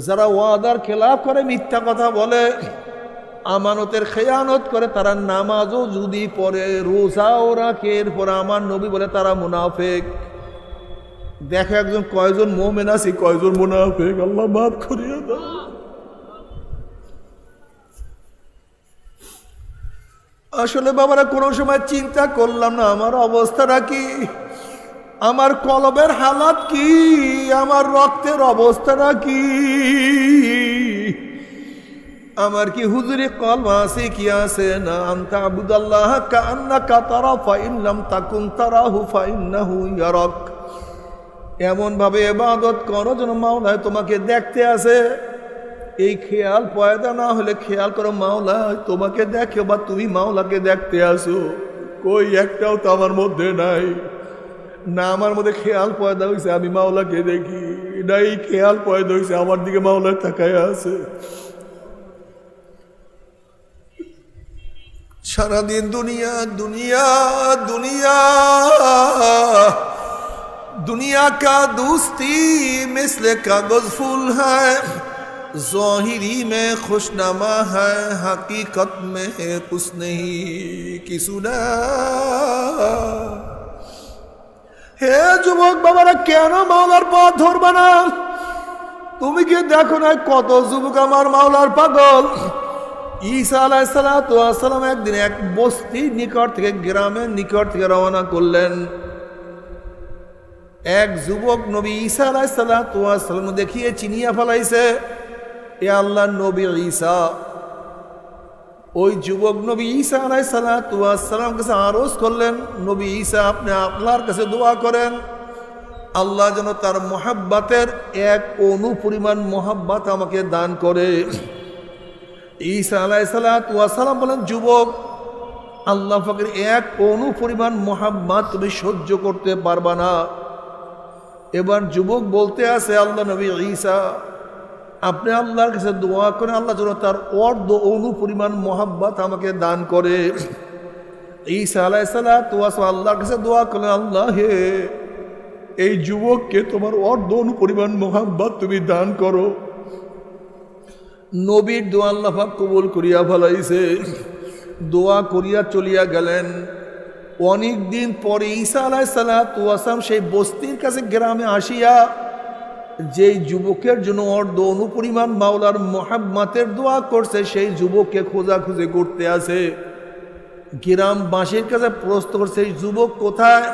যারা ওয়াদার খেলাফ করে, মিথ্যা কথা বলে, আমানতের খেয়ানত করে, তারা নামাজও যদি পড়ে, রোজাও রাখে, এরপর আমার নবী বলে তারা মুনাফিক। দেখো একজন কয়জন মুমিন আছে, কয়জন মুনাফিক। আল্লাহ মাফ করিয়ে দাও। আসলে বাবারা কোনো সময় চিন্তা করলাম না আমার অবস্থাটা কি, আমার কলবের হালাত কি, আমার রক্তের অবস্থাটা কি, আমার কি হুজুরে কলব আছে কি আছে না। আনতা আবুদাল্লাহ কান্নাকা তারা ফাইন লাম তাকুন তারাহু ফাইন্নাহু ইয়ারাক। এমন ভাবে ইবাদত করো যেন মাওলা তোমাকে দেখতে আসে। এই খেয়াল পয়দা না হলে খেয়াল করো মাওলা তোমাকে দেখে বা তুমি মাওলাকে দেখতে আসো। কই একটাও তো আমার মধ্যে নাই। না আমার মধ্যে খেয়াল পয়দা হয়েছে আমি মাওলাকে দেখি, না এই খেয়াল পয়দা হয়েছে আমার দিকে মাওলা তাকায় আছে। সারাদিন দুনিয়া দুনিয়া দুনিয়া, दुनिया का दोस्ती मिसले कागज फूल है, ज़ाहिरी में खुशनमा है, हकीकत में है कुछ नहीं कि सुना। হে যুবক বাবারা, কেন মাওলার পথ ধরবা না? তুমি কি দেখো না কত যুবক আমার মাওলার পাগল। ঈসা আলাইহিস সালাতু ওয়াস সালাম একদিন এক বস্তির নিকট থেকে, গ্রামের নিকট থেকে রওনা করলেন। এক যুবক নবী ঈসা আলাইহিস সালাতু ওয়াস সালাম দেখিয়ে চিনিয়া ফেলাইছে এ আল্লাহর নবী ঈসা। ওই যুবক নবী ঈসা আলাইহিস সালাতু ওয়াস সালাম কাছে আরজ করলেন, নবী ঈসা আপনি আল্লাহর কাছে দোয়া করেন আল্লাহ যেন তার মহাব্বতের এক অণু পরিমাণ মহাব্বত আমাকে দান করে। ঈসা আলাইহিস সালাতু ওয়াস সালাম বলেন, যুবক আল্লাহ পাকের এক অণু পরিমাণ মহাব্বত তুমি সহ্য করতে পারবা না। এবার যুবক বলতে আছে, আল্লাহ নবী ঈসা আপনি আল্লাহর কাছে দোয়া করেন আল্লাহ যেন তার অর্ধ অণু পরিমাণ মহাব্বত আমাকে দান করে। ঈসা আলাইহিস সালাতু ওয়াস সালাম আল্লাহর কাছে দোয়া করলেন, আল্লাহ হে এই যুবককে তোমার অর্ধ অণু পরিমাণ মহাব্বত তুমি দান করো। নবীর দোয়া আল্লাহ পাক কবুল করিয়া ফেলাইছে। দোয়া করিয়া চলিয়া গেলেন। অনেক দিন পরে ঈসা আলাইহিস সালাতু ওয়াস সালাম সেই বস্তির কাছে গ্রামে আসিয়া যেই যুবকের জন্য অর্ধ অনুপরিমাণ মাওলার মহাব্বতের দোয়া করছে সেই যুবককে খোঁজাখুঁজি করতে আছে। গ্রামবাসীর কাছে প্রশ্ন করছে এই যুবক কোথায়।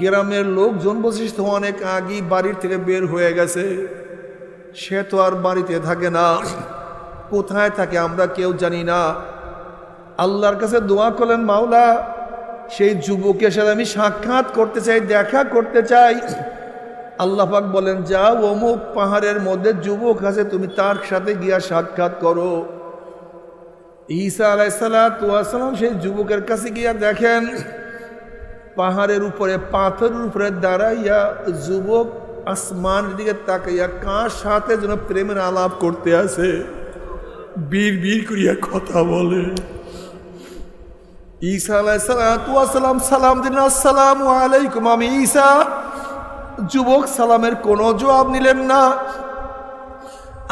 গ্রামের লোকজন বলছে অনেক আগেই বাড়ির থেকে বের হয়ে গেছে, সে তো আর বাড়িতে থাকে না, কোথায় থাকে আমরা কেউ জানি না। আল্লাহর কাছে দোয়া করলেন, মাওলা সেই যুবকের সাথে আমি সাক্ষাৎ করতে চাই, দেখা করতে চাই। আল্লাহ পাক বলেন, যাও অমুক পাহাড়ের মধ্যে যুবক আছে তুমি তার সাথে গিয়া সাক্ষাৎ করো। ঈসা আলাইহিস সালাতু ওয়াস সালাম সেই যুবকের কাছে গিয়া দেখেন পাহাড়ের উপরে পাথরের উপরে দাঁড়াইয়া যুবক আসমানের দিকে তাকাইয়া কার সাথে যেন প্রেমের আলাপ করতে আছে, বীর বীর করিয়া কথা বলে। ঈসা আলাইহিস সালাতু ওয়াস সালাম সালাম দিলেন, আসসালামু আলাইকুম, আমি ঈসা। যুবক সালামের কোনো জবাব নিলেন না।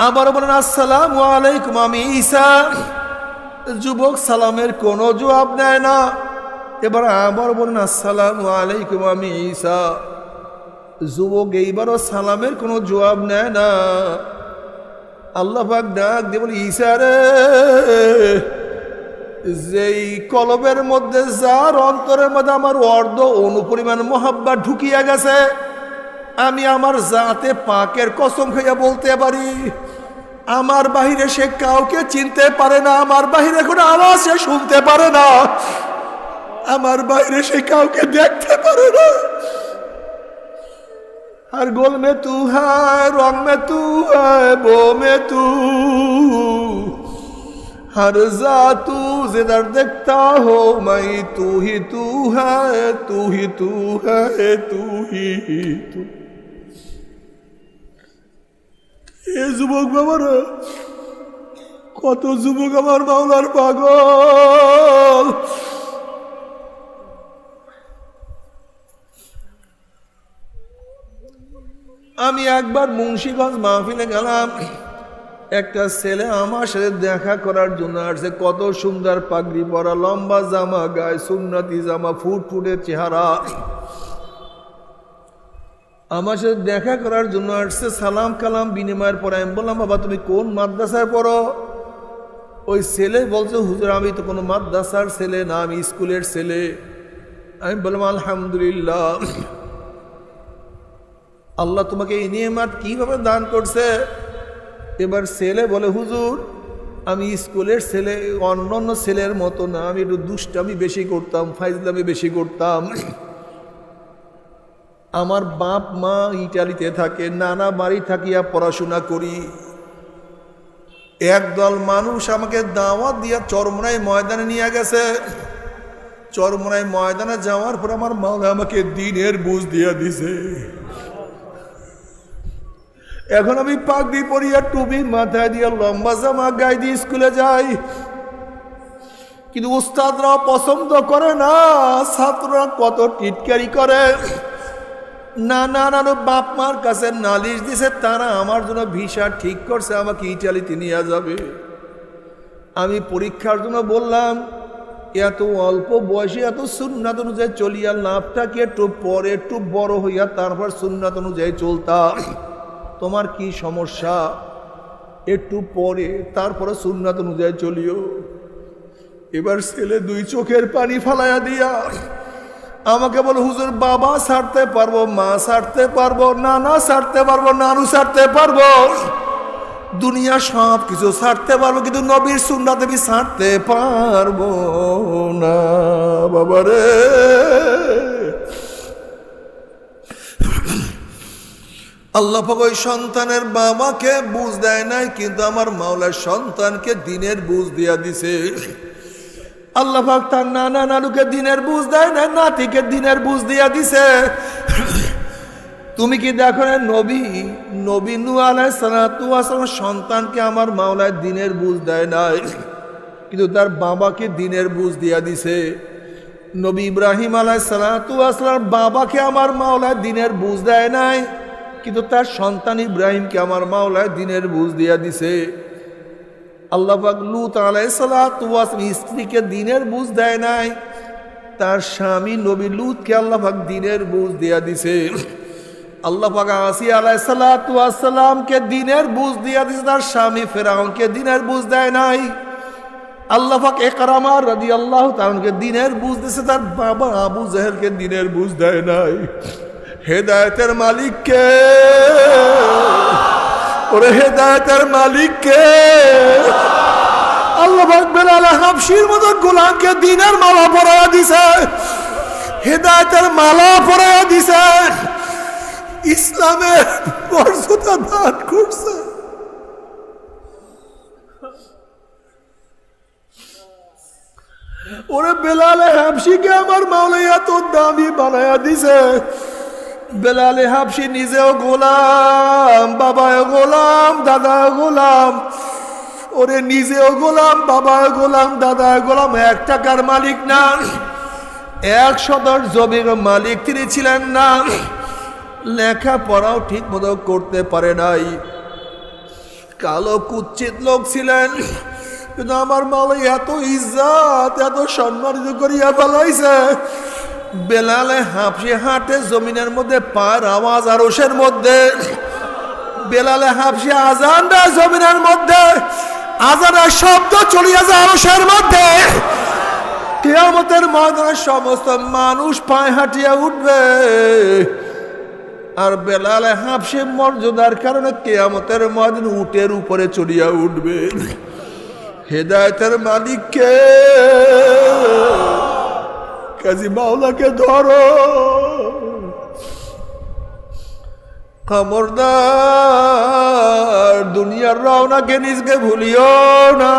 আবার বলেন, আসসালামু আলাইকুম, আমি ঈসা। যুবক সালামের কোনো জবাব দেয় না। এবার আবার বলেন, আসসালামু আলাইকুম, আমি ঈসা। যুবক এইবারও সালামের কোনো জবাব নেয় না। আল্লাহ পাক ডাক দিয়ে বলে, ঈসা রে, যেই কলবের মধ্যে যার অন্তরের মধ্যে আমার অর্ধ অনুপরিমাণ মোহাব্বত ঢুকিয়া গেছে, আমি আমার জাতে পাকের কসম খাইয়া বলতে পারি, আমার বাহিরে সে কাউকে চিনতে পারে না, আমার বাহিরে কোনো আওয়াজ সে শুনতে পারে না, আমার বাইরে সে কাউকে দেখতে পারে না। हर गोल में तू है, रंग में तू है, बो में तू, हर जा तू जिधर देखता हो मैं तू ही तू है, तू ही तू है, तू ही तू। এ যুবক বাবারা, কত যুবক আমার মাওলার পাগল। আমি একবার মুন্সিগঞ্জ মাহফিলে গেলাম, একটা ছেলে আমার সাথে দেখা করার জন্য আসছে। কত সুন্দর পাগড়ি পরা, লম্বা জামা গায়ে, সুন্নতি জামা, ফুটফুটে চেহারা, আমার সাথে দেখা করার জন্য আসছে। সালাম কালাম বিনিময়ের পরে আমি বললাম, বাবা তুমি কোন মাদ্রাসায় পড়ো? ওই ছেলে বলছে, হুজুর আমি তো কোনো মাদ্রাসার ছেলে না, আমি স্কুলের ছেলে। আমি বললাম, আলহামদুলিল্লাহ, আল্লাহ তোমাকে এই নিয়ামত কিভাবে দান করছে? এবার ছেলে বলে, হুজুর আমি স্কুলের ছেলে, অন্য ছেলের মতো না, আমি একটু দুষ্টামি বেশি করতাম, ফাইজলামি বেশি করতাম। আমার বাপ মা ইটালিতে থাকে, নানা বাড়ি থাকিয়া পড়াশোনা করি। একদল মানুষ আমাকে দাওয়াত দিয়া চরমোনাই ময়দানে নিয়ে গেছে। চরমোনাই ময়দানে যাওয়ার পর আমার মাওলা আমাকে দ্বীনের বুঝ দিয়া দিছে। এখন আমি পাগড়ি পরিয়া, টুপি মাথায় দিয়া, লম্বা জামা গায়ে দিয়ে স্কুলে যাই, কিন্তু উস্তাদরা পছন্দ করে না, ছাত্ররা কত টিটকারি করে। নানা বাপ মার কাছে নালিশ দিছে, তারা আমার জন্য ভিসা ঠিক করছে, আমাকে ইটালিতে নিয়ে যাবে। আমি পরীক্ষার জন্য বললাম, এত অল্প বয়সে এত সুন্নাত অনুযায়ী চলিয়া লাভটা কি? একটু পরে একটু বড় হইয়া তারপর সুন্নাত অনুযায়ী চলতাম। তোমার কি সমস্যা? একটু পরে তারপরে সুন্নাত অনুযায়ী চলিও। এবার ছেলে দুই চোখের পানি ফালাইয়া দিয়া আমাকে বলে, হুজুর বাবা ছাড়তে পারবো, মা ছাড়তে পারবো, নানা ছাড়তে পারবো, নানু ছাড়তে পারবো, দুনিয়া সব কিছু ছাড়তে পারবো, কিন্তু নবীর সুন্নাত আমি ছাড়তে পারবো না বাবারে। আল্লাহ পাক ওই সন্তানের বাবাকে বুঝ দেয় নাই, কিন্তু আমার মাওলার সন্তানকে দ্বীনের বুঝ দিয়া দিছে। আল্লাহ পাক তার নানা নানুকে দ্বীনের বুঝ দেয় না, নাতিকে দ্বীনের বুঝ দিয়া দিছে। তুমি কি দেখো না, নবী নূহ আলাইহিস সালাতু ওয়াস সালাম সন্তানকে আমার মাওলায় দ্বীনের বুঝ দেয় নাই, কিন্তু তার বাবাকে দ্বীনের বুঝ দিয়া দিছে। নবী ইব্রাহিম আলাইহিস সালাতু ওয়াস সালাম বাবাকে আমার মাওলায় দ্বীনের বুঝ দেয় নাই, কিন্তু তার সন্তান ইব্রাহিমকে আমার মাওলায় দ্বীনের বুঝ দিয়া দিছে। আল্লাহ পাক লূত আলাইহিস সালাতু ওয়াস সালাম স্ত্রীকে দ্বীনের বুঝ দেয় নাই, তার স্বামী নবী লূতকে আল্লাহ পাক দ্বীনের বুঝ দিয়া দিছে। আল্লাহ পাক আসিয়া আলাইহিস সালাতু ওয়াস সালামকে দ্বীনের বুঝ দিয়া দিছে, তার স্বামী ফিরআউনকে দ্বীনের বুঝ দেয় নাই। আল্লাহ পাক ইকরামা রাদিয়াল্লাহু তাআলাকে দ্বীনের বুঝ দিছে, তার বাবা আবু জাহেলকে দ্বীনের বুঝ দেয় নাই। হেদায়েতের মালিক কে? ওরে হেদায়েতের মালিক কে? আল্লাহ পাক বেলাল হাবশির মতো গোলামকে দ্বীনের মালা পরায়া দিছে, হেদায়েতের মালা পরায়া দিছে, ইসলামের মর্যাদা দান করছে। ওরে বেলাল হাবশিকে আমার মাওলা এত দামি বানায়া দিছে। বেলাল হাবশি নিজেও গোলাম, বাবাও গোলাম, দাদাও গোলাম। ওরে নিজেও গোলাম, বাবাও গোলাম, দাদাও গোলাম। 1 টাকার মালিক না, 100 জমির মালিক তিনি ছিলেন না। লেখাপড়াও ঠিক মতো করতে পারে নাই, কালো কুচ্ছিত লোক ছিলেন, কিন্তু আমার মাওলা এত ইজ্জত, এত সম্মানিত করিয়া ফেলাইছে। বেলালে হাঁপসে হাঁটে জমিনের মধ্যে, পায়ের আওয়াজ আরশের মধ্যে। বেলালে হাঁপসে আজান দেয় জমিনের মধ্যে, আজানের শব্দ চলিয়া যায় আরশের মধ্যে। কিয়ামতের ময়দানে সমস্ত মানুষ পায়ে হাঁটিয়া উঠবে, আর বেলালে হাঁপসে মর্যাদার কারণে কিয়ামতের ময়দানে উটের উপরে চড়িয়া উঠবে। হেদায়েতের মালিককে, কাজী মাওলাকে ধরো। খবরদার দুনিয়ার রওনাকে নিজকে ভুলিও না,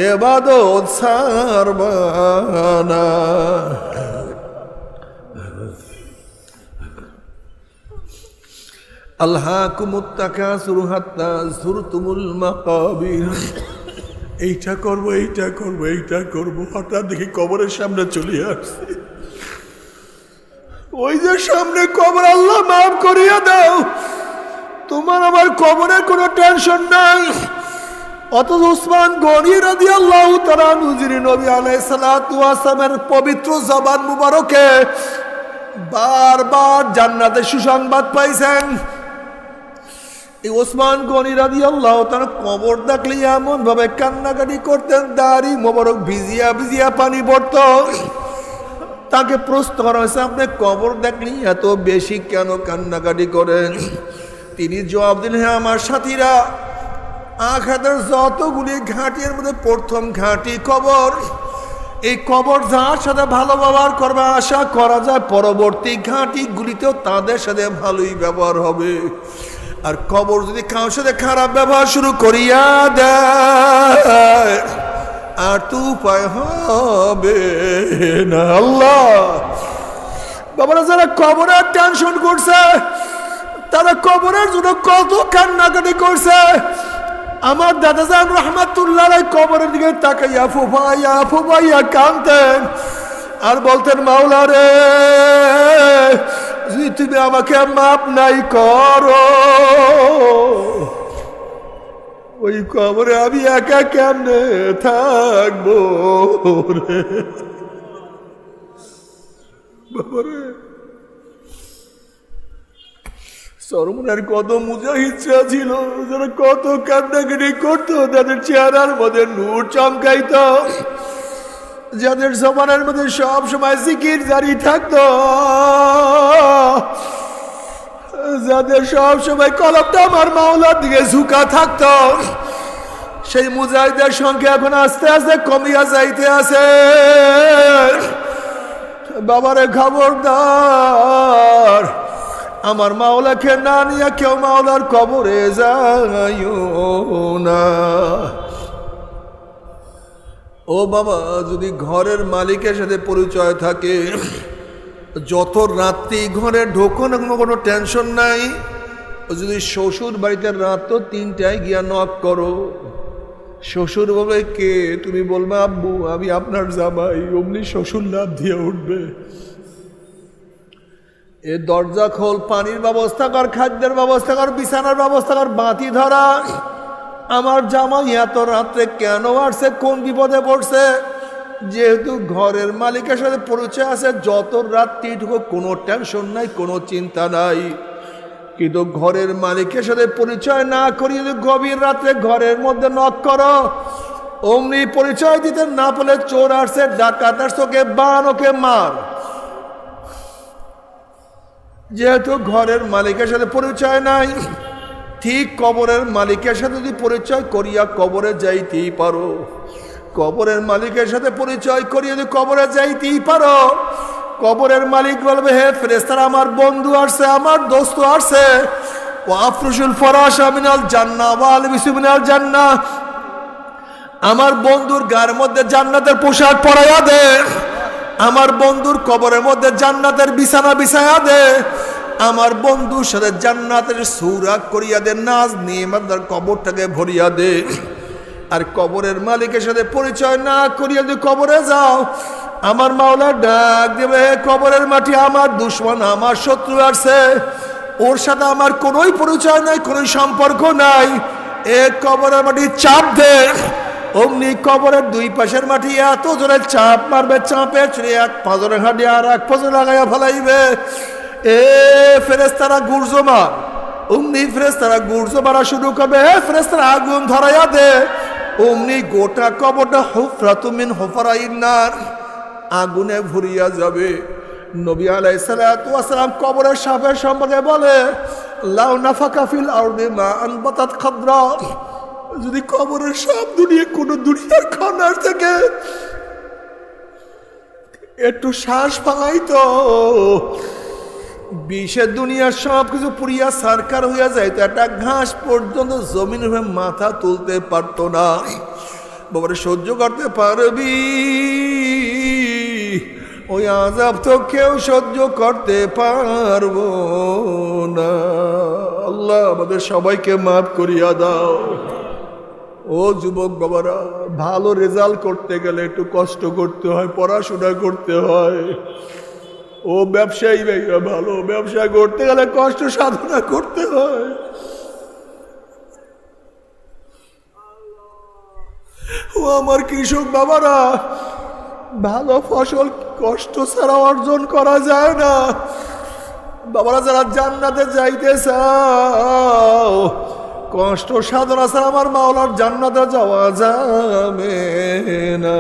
ইবাদত ছাড়বা না। আলহাকুমুত তাকাসুর হাত্তা যুরতুমুল মাকাবির। এইটা করবো, এইটা করবো, এইটা করবো, হঠাৎ দেখি কবরের সামনে চলে আসছে। ওই যে সামনে কবর, আল্লাহ মাফ করিয়া দাও, তোমার আমার কবরের কোনো টেনশন নাই। অথচ উসমান গনি রাদিয়াল্লাহু তাআলা আনহু যিনি নবী আলাইহিস সালাতু ওয়াস সালামের পবিত্র জবান মুবারকে বারবার জান্নাতের সুসংবাদ পাইছেন, এই ওসমান গনি রাদিয়াল্লাহু তাআলা কবর দেখলে এমন ভাবে কান্নাকাটি করতেন, দাড়ি মোবারক ভিজিয়া ভিজিয়া পানি পড়ত। তাকে প্রশ্ন করা হয়েছে, আপনি কবর দেখলে এত বেশি কেন কান্নাকাটি করেন? তিনি জবাব দিলেন, হ্যাঁ আমার সাথীরা, আখিরাতের যতগুলি ঘাঁটির মধ্যে প্রথম ঘাঁটি কবর। এই কবর যার সাথে ভালো ব্যবহার করবে আশা করা যায় পরবর্তী ঘাঁটিগুলিতেও তাদের সাথে ভালোই ব্যবহার হবে। আর কবর যদি কারোর সাথে খারাপ ব্যবহার শুরু করিয়া দেয় আর তো উপায় হবে না। আল্লাহ বাবারা, যারা কবরের টেনশন করছে, তারা কবরের জন্য কত কান্নাকাটি করছে। আমার দাদাজান রহমাতুল্লাহ আলাইহি কবরের দিকে তাকাইয়া ফুফাইয়া ফুফাইয়া কাঁদতেন আর বলতেন, মাওলা রে, যদি তুমি আমাকে মাপ নাই করো, ওই কবরে আমি একা কেমনে থাকবো রে বাবারে। সরমনের কত মুজাহিদরা ছিল, যারা কত কান্নাকাটি করতো, তাদের চেহারার মধ্যে নূর চমকাইত, যাদের জবানের মধ্যে সব সময় জিকির জারি থাকতো, যাদের সব সময় কলমটা আমার মাওলার দিকে ঝুঁকা থাকতো, সেই মুজাহিদের সংখ্যা এখন আস্তে আস্তে কমিয়া যাইতে আছে। বাবারে খবরদার, আমার মাওলাকে না নিয়ে কেউ মাওলার কবরে যাইও না। ও বাবা, যদি ঘরের মালিকের সাথে পরিচয় থাকে, যত রাত্রি ঘরে ঢোকো না, কোনো টেনশন নাই। যদি শ্বশুর বাড়িতে রাত তো 3টায় গিয়া নক করো, শ্বশুর বলবে কে, তুমি বলবে আব্বু আমি আপনার জামাই, অমনি শ্বশুর লাভ দিয়ে উঠবে, এ দরজা খোল, পানির ব্যবস্থা কর, খাদ্যের ব্যবস্থা কর, বিছানার ব্যবস্থা কর, বাতি ধরা। আমার জামাই এত রাত্রে কেন আসছে, কোন বিপদে পড়ছে? যেহেতু ঘরের মালিকের সাথে পরিচয় আছে, যত রাত্রিটুকু কোনো টেনশন নাই, কোনো চিন্তা নাই। কিন্তু ঘরের মালিকের সাথে পরিচয় না করিয়ে যদি গভীর রাত্রে ঘরের মধ্যে নক করো, অমনি পরিচয় দিতে না বলে চোর আসছে, ডাকাত আসছে, ওকে বান, ওকে মার। যেহেতু ঘরের মালিকের সাথে পরিচয় নাই, ঠিক কবরের মালিকের সাথে যদি পরিচয় করিয়া কবরে যাইতেই পারো, কবরের মালিকের সাথে পরিচয় করিয়া যদি কবরে যাইতেই পারো, কবরের মালিক বলবে, হে ফেরেশতারা, আমার বন্ধু আসছে, আমার দোস্ত আসছে, ও আফরুশুল ফরাশ মিনাল জান্নাহ ওয়া আলবিসু মিনাল জান্নাহ, আমার বন্ধুর গায়ের মধ্যে জান্নাতের পোশাক পরাইয়া দে, আমার বন্ধুর কবরের মধ্যে জান্নাতের বিছানা বিছাইয়া দে, আমার বন্ধুর সাথে জান্নাতের সূরা করিয়া দে, নাজ নিয়ামতের কবরটাকে ভরিয়া দে। আর কবরের মালিকের সাথে পরিচয় না করিয়া যদি কবরে যাও, আমার মাওলা ডাক দেবে, কবরের মাটি আমার দুশমন, আমার শত্রু আসছে, ওর সাথে আমার কোনোই পরিচয় নাই, কোনো সম্পর্ক নাই, এ কবরের মাটি চাপ দে, অমনি কবরের দুই পাশের মাটি এত জোরে চাপ মারবে, চাপে চুরি এক পাঁজরে হাঁটি আর এক পাঁজরে লাগাইয়া ফেলাইবে। এ ফেরেশতারা গুর্জো মার, অমনি ফেরেশতারা গুর্জো মারা শুরু করবে। ফেরেশতারা আগুন ধরাইয়া দে, অমনি গোটা কবরটা হুফরাতুম মিন হুফারাইন নার, আগুনে ভরিয়া যাবে। নবী আলাইহিস সালাতু ওয়াস সালাম কবরের সাপের সম্পর্কে বলে, লাউ নাফাকা ফিল আরদি মা আনবাতাত খাদরা, যদি কবরের সাপ কোন দুনিয়ার কর্নার থেকে একটু শ্বাস ফালাইতো, বিষের দুনিয়ার সব কিছু পুড়িয়া সারকার হইয়া যাইতো, একটা ঘাস পর্যন্ত জমিন হয়ে মাথা তুলতে পারতো না। বাবারে সহ্য করতে পারবি? ওই আযাব তো কেউ সহ্য করতে পারবো না। আল্লাহ আমাদের সবাইকে মাফ করিয়া দাও। ও যুবক বাবারা, ভালো রেজাল্ট করতে গেলে একটু কষ্ট করতে হয়, পড়াশোনা করতে হয়। ও ব্যবসায়ী ভাইরা, ভালো ব্যবসা করতে গেলে কষ্ট সাধনা করতে হয়। ও আমার কৃষক বাবারা, ভালো ফসল কষ্ট ছাড়া অর্জন করা যায় না। বাবারা যারা জান্নাতে যাইতে চাও, কষ্ট সাধনা ছাড়া আমার মাওলার জান্নাতে যাওয়া যাবে না।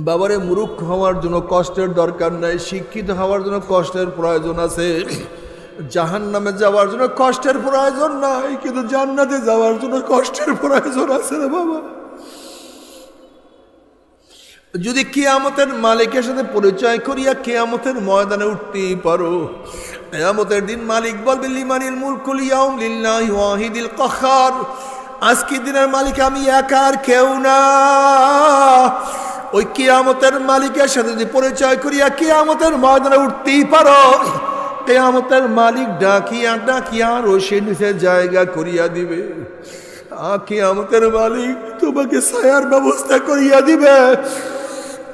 বাবারে মূর্খ হওয়ার জন্য কষ্টের দরকার নাই, শিক্ষিত হওয়ার জন্য কষ্টের প্রয়োজন আছে। জাহান্নামে যাওয়ার জন্য কষ্টের প্রয়োজন নাই, কিন্তু জান্নাতে যাওয়ার জন্য কষ্টের প্রয়োজন আছে রে বাবা। যদি কিয়ামতের মালিকের সাথে পরিচয় করিয়া কিয়ামতের ময়দানে উঠতেই পারো, কিয়ামতের দিন মালিক বলবে, লিমানিল মুলকুল ইয়াউম লিল্লাহি ওয়াহিদিল কাহ্হার, আজকে দিনের মালিক আমি একা আর কেউ না। ওই কিয়ামতের মালিকের সাথে যদি পরিচয় করিয়া কিয়ামতের ময়দানে উঠতেই পারো, কিয়ামতের মালিক ডাকিয়া ডাকিয়া রশির নিচে জায়গা করিয়া দিবে। কিয়ামতের মালিক তোমাকে ছায়ার ব্যবস্থা করিয়া দিবে।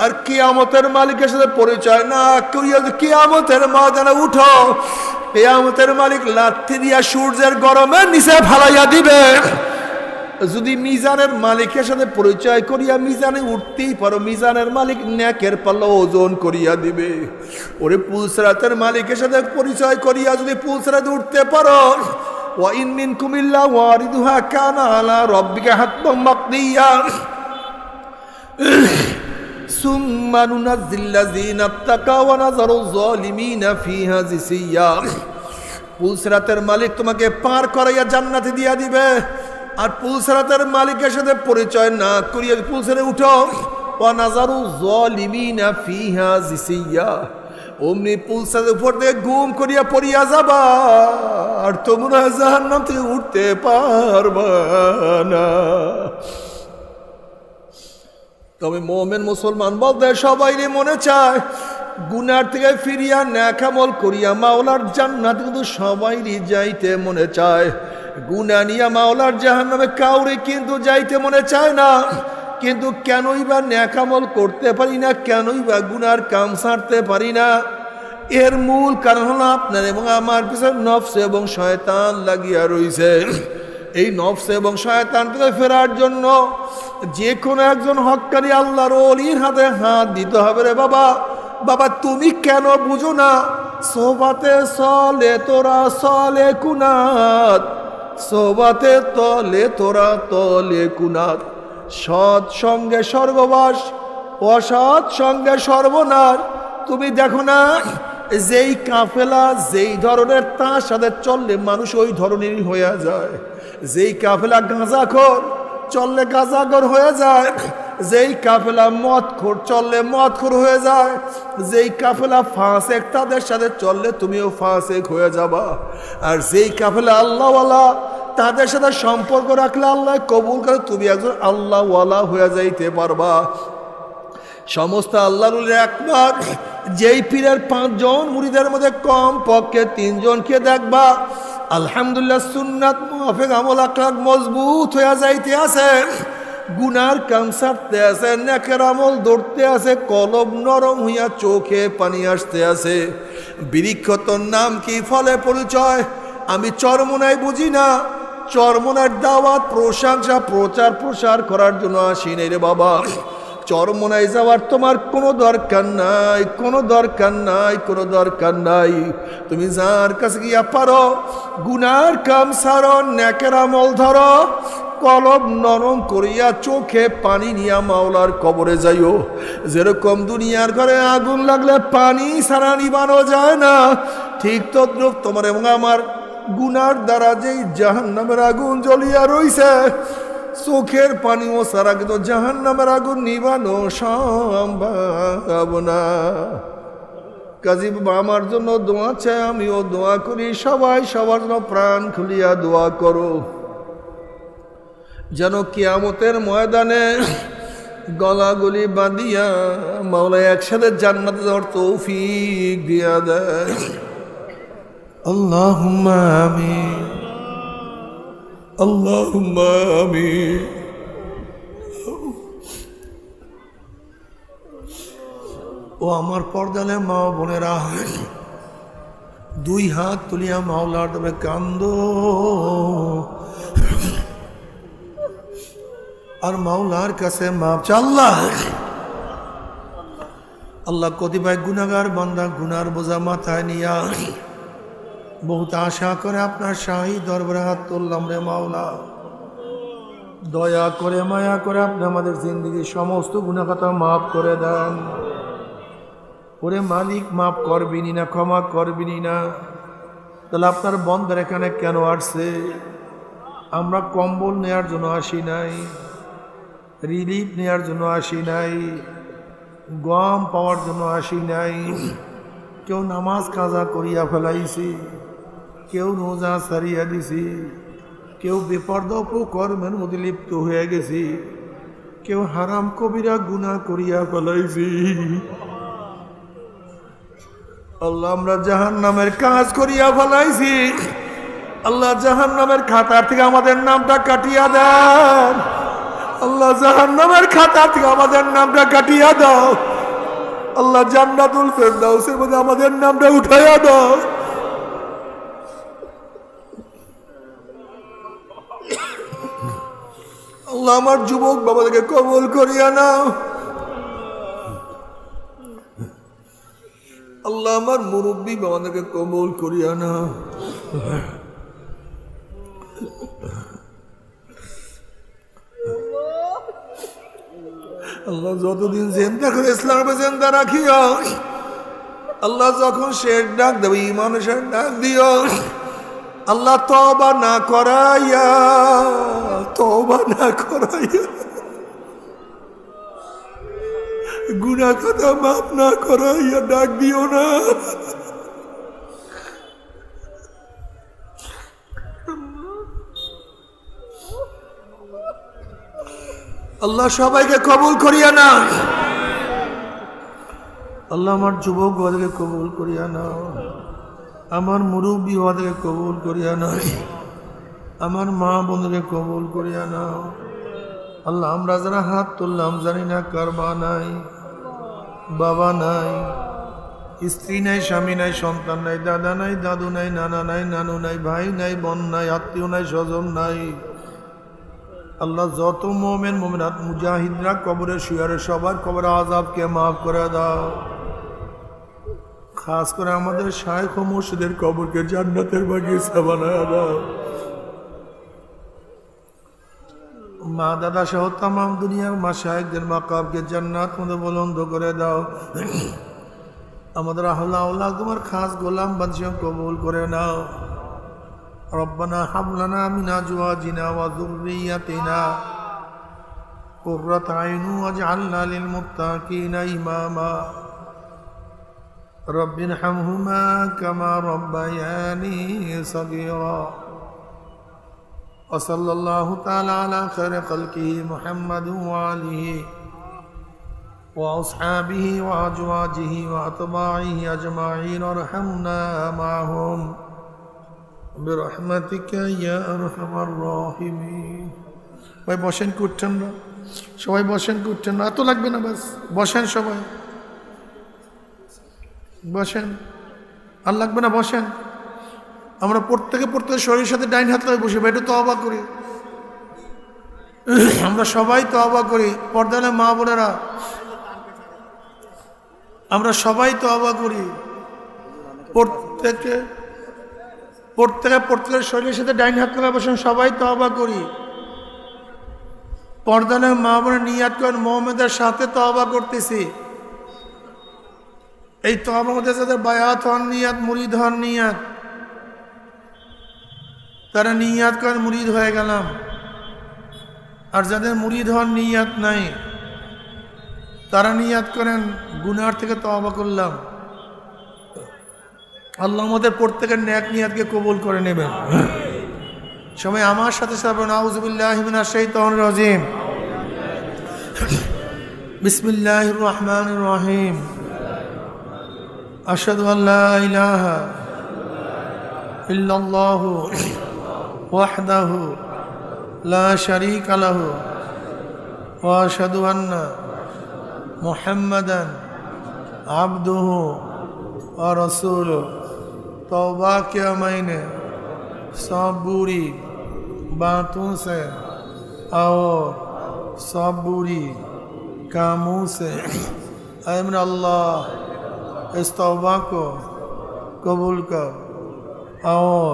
আর কিয়ামতের মালিকের সাথে পরিচয় না করিয়া কিয়ামতের ময়দানে উঠো, কিয়ামতের মালিক লাথি দিয়া সূর্যের গরমের নিচে ফালাইয়া দিবে। যদি মিজানের মালিকের সাথে পরিচয় করিয়া মিজানে উঠতেই পারো, মিজানের মালিক নেকের পাল্লা ওজন করিয়া দিবে। ওরে পুলসরাতের মালিকের সাথে পরিচয় করিয়া যদি পুলসরাতে উঠতে পারো, ওয়া ইন মিনকুম ইল্লা ওয়ারিদুহা কানা আলা রাব্বিকা হাতমান মাকদিয়া সুম্মা নুনাজ্জিল্লাযিনা তাকাও ওয়া নাযারু যালিমিনা ফিহা জিসিয়া। পুলসরাতের মালিক তোমাকে পার করাইয়া জান্নাতে দিয়া দিবে। আর পুলসরাতের মালিকের সাথে পরিচয় না করিয়া পুলসরে উঠো, ওয়া নাযারু যালিমিনা ফিহা জিসিয়া, অমনি পুলসরের উপর দিয়ে গুম করিয়া পড়িয়া যাবা, আর তোমরা জাহান্নাম থেকে উঠতে পারবা না। তবে মুমিন মুসলমান বলতে সবাই মনে চায় গুনার থেকে ফিরিয়া নেক আমল করিয়া মাওলার জান্নাতে, কিন্তু সবাইরই যাইতে মনে চায়। গুনাহ নিয়া মাওলার জাহান্নামে কাউরে কিন্তু যাইতে মনে চায় না। কিন্তু কেনই বা নেক আমল করতে পারি না, কেনই বা গুনার কাম ছাড়তে পারি না? এর মূল কারণ হলো আপনার এবং আমার পিছনে নফস এবং শয়তান লাগিয়া রইছে। এই নফস এবং শয়তান থেকে ফেরার জন্য যে কোনো একজন হক্কানি আল্লাহর ওলির হাতে হাত দিতে হবে রে বাবা। বাবা তুমি কেন বুঝো না? সোবাতে সলে তোরা সলে কুনাত, সোবাতে তলে তোরা তলে কুনাত। সৎ সঙ্গে স্বর্গবাস, অসৎ সঙ্গে সর্বনাশ। তুমি দেখো না, যেই কাফেলা যেই ধরনের তার সাথে চললে মানুষ ওই ধরনেরই হয়ে যায়। যেই কাফেলা গাঁজাখোর চললে গাঁজাখোর হয়ে যায়, যেই কাফেলা মদখোর চললে মদখোর হয়ে যায়, যেই কাফেলা ফাসেক তাদের সাথে চললে তুমিও ফাসেক হয়ে যাবা। আর যেই কাফেলা আল্লাহওয়ালা তাদের সাথে সম্পর্ক রাখলে আল্লাহ কবুল করে, তুমি একজন আল্লাহওয়ালা হয়ে যাইতে পারবা। সমস্ত আল্লাহর একবার যেই পীরের 5 জন মুরিদের মধ্যে কম পক্ষে 3 জনকে দেখবা আলহামদুলিল্লাহ সুন্নাত মুআফিক আমল আখলাক মজবুত হয়ে যাইতে আছে, গুনার কাম ছাড়তে আছে, নেকের আমল ধরতে আছে, কলব নরম হইয়া চোখে পানি আসতে আছে। বৃক্ষ তোর নাম কি, ফলে পরিচয় আমি চরমোনাই বুঝি না, চরমনের দাওয়াত প্রশংসা প্রচার প্রসার করার জন্য আসি নাই রে বাবা। চরমনায় যাওয়ার তোমার কোনো দরকার নাই, কোনো দরকার নাই, কোনো দরকার নাই। তুমি যার কাছে গিয়া পারো গুনার কাম সারো, নেকের আমল ধরো, কলব নরম করিয়া চোখে পানি নিয়া মাওলার কবরে যাইও। যেরকম দুনিয়ার ঘরে আগুন লাগলে পানি ছাড়া নিবানো যায় না, ঠিক তদ্রুপ তোমার এবং আমার গুনার দ্বারা যেই জাহান্নামের আগুন জ্বলিয়া রইছে, চোখের পানিও সারা কিন্তু জাহান্নামের আগুন নিবানো সম্ভব না। কাজী বাবা আমার জন্য দোয়া চাই, আমিও দোয়া করি, সবাই সবার জন্য প্রাণ খুলিয়া দোয়া করো, যেন কিয়ামতের ময়দানে গলাগলি বাঁধিয়া মাওলা একসাথে জান্নাতে যাওয়ার তৌফিক দিয়া দেয়। আল্লাহুম্মা আমিন, আল্লাহুম্মা আমিন। ও আমার পর্দালে মা বোনেরা, দুই হাত তুলিয়া মাওলার তবে কান্দো আর মাওলার কাছে মাপ চা। আল্লাহ আল্লাহ কতিপয় গুনাহগার বান্দা গুনার বোঝা মাথায় নিয়া বহুত আশা করে আপনার শাহী দরবারে হাত তুললাম রে মাওলা। দয়া করে মায়া করে আপনি আমাদের জিন্দগির সমস্ত গুনাহ খাতা মাফ করে দেন। ওরে মালিক মাফ করবিনি না, ক্ষমা করবিনি না? তাহলে আপনার বন্দার এখানে কেন আসছে? আমরা কম্বল নেয়ার জন্য আসি নাই, রিলিফ নেয়ার জন্য আসি নাই, গম পাওয়ার জন্য আসি নাই। কেউ নামাজ কাজা করিয়া ফেলাইছি, কেউ রোজা সারিয়া দিছি, কেউ বেপর্দা কর্মের মধ্যে লিপ্ত হয়ে গেছি, কেউ হারাম কবিরা গুনাহ করিয়া ফেলাইছি। আল্লাহ আমরা জাহান্নামের কাজ করিয়া ফেলাইছি। আল্লাহ জাহান্নামের খাতার থেকে আমাদের নামটা কাটিয়া দেন। আল্লাহ জাহান্নামের খাতা থেকে আমাদের নামটা কাটিয়া দাও। আল্লাহ জান্নাতুল ফেরদাউসের মধ্যে আমাদের নামটা উঠাইয়া দাও। আল্লাহ আমার যুবক বাবাদেরকে কবুল করিয়া নাও। আল্লাহ আমার মুরব্বী বাবাদেরকে কবুল করিয়া নাও। আল্লাহ যতদিন জিন্দা করে ইসলামে জিন্দা রাখিও। আল্লাহ যখন শেষ ডাক দেবে মানুষের ডাক দিও। আল্লাহ তওবা না করাইয়া, তওবা না করাইয়া, গুনাহ কথা মাফ না করাইয়া ডাক দিও না। আল্লাহ সবাইকে কবুল করিয়া না। আল্লাহ আমার যুবক ওদেরকে কবুল করিয়া নাও, আমার মুরব্বী ওদেরকে কবুল করিয়া নাও, আমার মা বোনদেরকে কবুল করিয়া নাও। আল্লাহ আমরা যারা হাত তুললাম জানি না কার মা নাই, বাবা নাই, স্ত্রী নাই, স্বামী নাই, সন্তান নাই, দাদা নাই, দাদু নাই, নানা নাই, নানু নাই, ভাই নাই, বোন নাই, আত্মীয় নাই, স্বজন নাই। আল্লাহ যত মোমেন মোমেনাত মুজাহিদরা কবরে শুয়ারে সবার কবরে আযাবকে মাফ করে দাও। খাস করে আমাদের শায়েখ ও মুর্শিদের কবরকে জান্নাতের বাগিচা বানায় দাও। মা দাদা সহ তামাম দুনিয়ার মাশায়েখদের মাকামকে জান্নাত মধ্যে বুলন্দ করে দাও। আমাদের আহলা আওলাদ তোমার খাস গোলাম বাদশাহ কবুল করে নাও। রব্বানা হাব লানা মিন আজওয়াজিনা ওয়া যুররিয়াতিনা কুররাতা আইন ওয়াজআলনা লিল মুত্তাকিনা ইমামা। রব্বিরহামহুমা কামা রব্বায়ানি সগীরা। وصلى الله تعالى على خير خلقه محمد وآله وأصحابه وأزواجه وأتباعه أجمعين وارحمنا معهم برحمتك يا أرحم الراحمين. ভাই বসেন কি উঠছেন না? সবাই বসেন কি উঠছেন না? এত লাগবে না, বাস বসেন সবাই, বসেন। আর লাগবে না, বসেন। আমরা প্রত্যেকে শরীরের সাথে ডাইন হাত লাগে বসে একটু তওবা করি। আমরা সবাই তওবা করি, পর্দালে মা বোনেরা আমরা সবাই তওবা করি। প্রত্যেকের শরীরের সাথে ডাইন হাত লাগা বসে সবাই তওবা করি। পর্দালে মা বোনের নিয়াত করেন মোহাম্মদের সাথে তওবা করতেছি। এই তওবার মধ্যে যাদের বায়াত হন নিয়াত, মুরিদ হন নিয়াত, তারা নিয়াত করেন মুরিদ হয়ে গেলাম। আর যাদের মুরিদ হন নিয়াত নাই, তারা নিয়াত করেন গুনার থেকে তওবা করলাম। আল্লাহ আমাদের প্রত্যেকের নেক নিয়াতকে কবুল করে নেবেন। সবাই আমার সাথে সাথে আউযু বিল্লাহি মিনাশ শাইতানির রাজিম, বিসমিল্লাহির রহমানির রহিম, আশহাদু আল্লা ইলাহা ইল্লাল্লাহু ওয়াহদাহু লা শারীকা লাহু ওয়া আশহাদু আন্না মুহাম্মাদান আবদুহু ওয়া রাসূলুহু। तौबा किया मैंने सब बुरी बातों से और सब बुरी कामों से। ऐ मेरे अल्लाह इस तौबा को कबूल कर और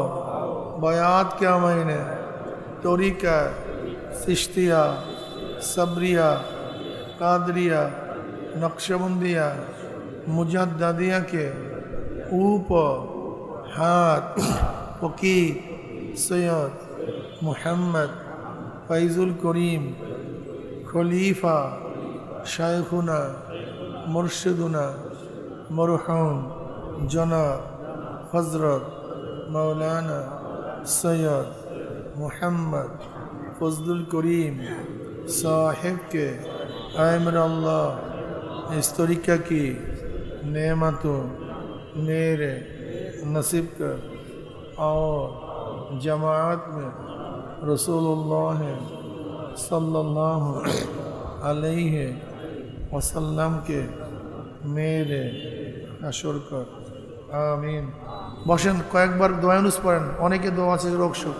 बयात किया मैंने तरीका चिश्तिया, सबरिया, कादरिया, नक्शबंदिया, मुजद्दिदिया के ऊपर हाथ फकीर सैयद मोहम्मद फैजुल करीम खलीफा शायखुना मुर्शिदुना मरहूम जनाब हजरत मौलाना सैयद मोहम्मद फजलुल करीम साहिब के आमर अल्लाह इस तरीक़ा की नेमतों मेरे नसीब कर और जमात में रसूलुल्लाह सल्लल्लाहु अलैहि वसल्लम के मेरे हशर कर। आमीन। বসেন, কয়েকবার দোয়া নুস পড়েন, অনেকে দোয়া আছে রোগ শোক।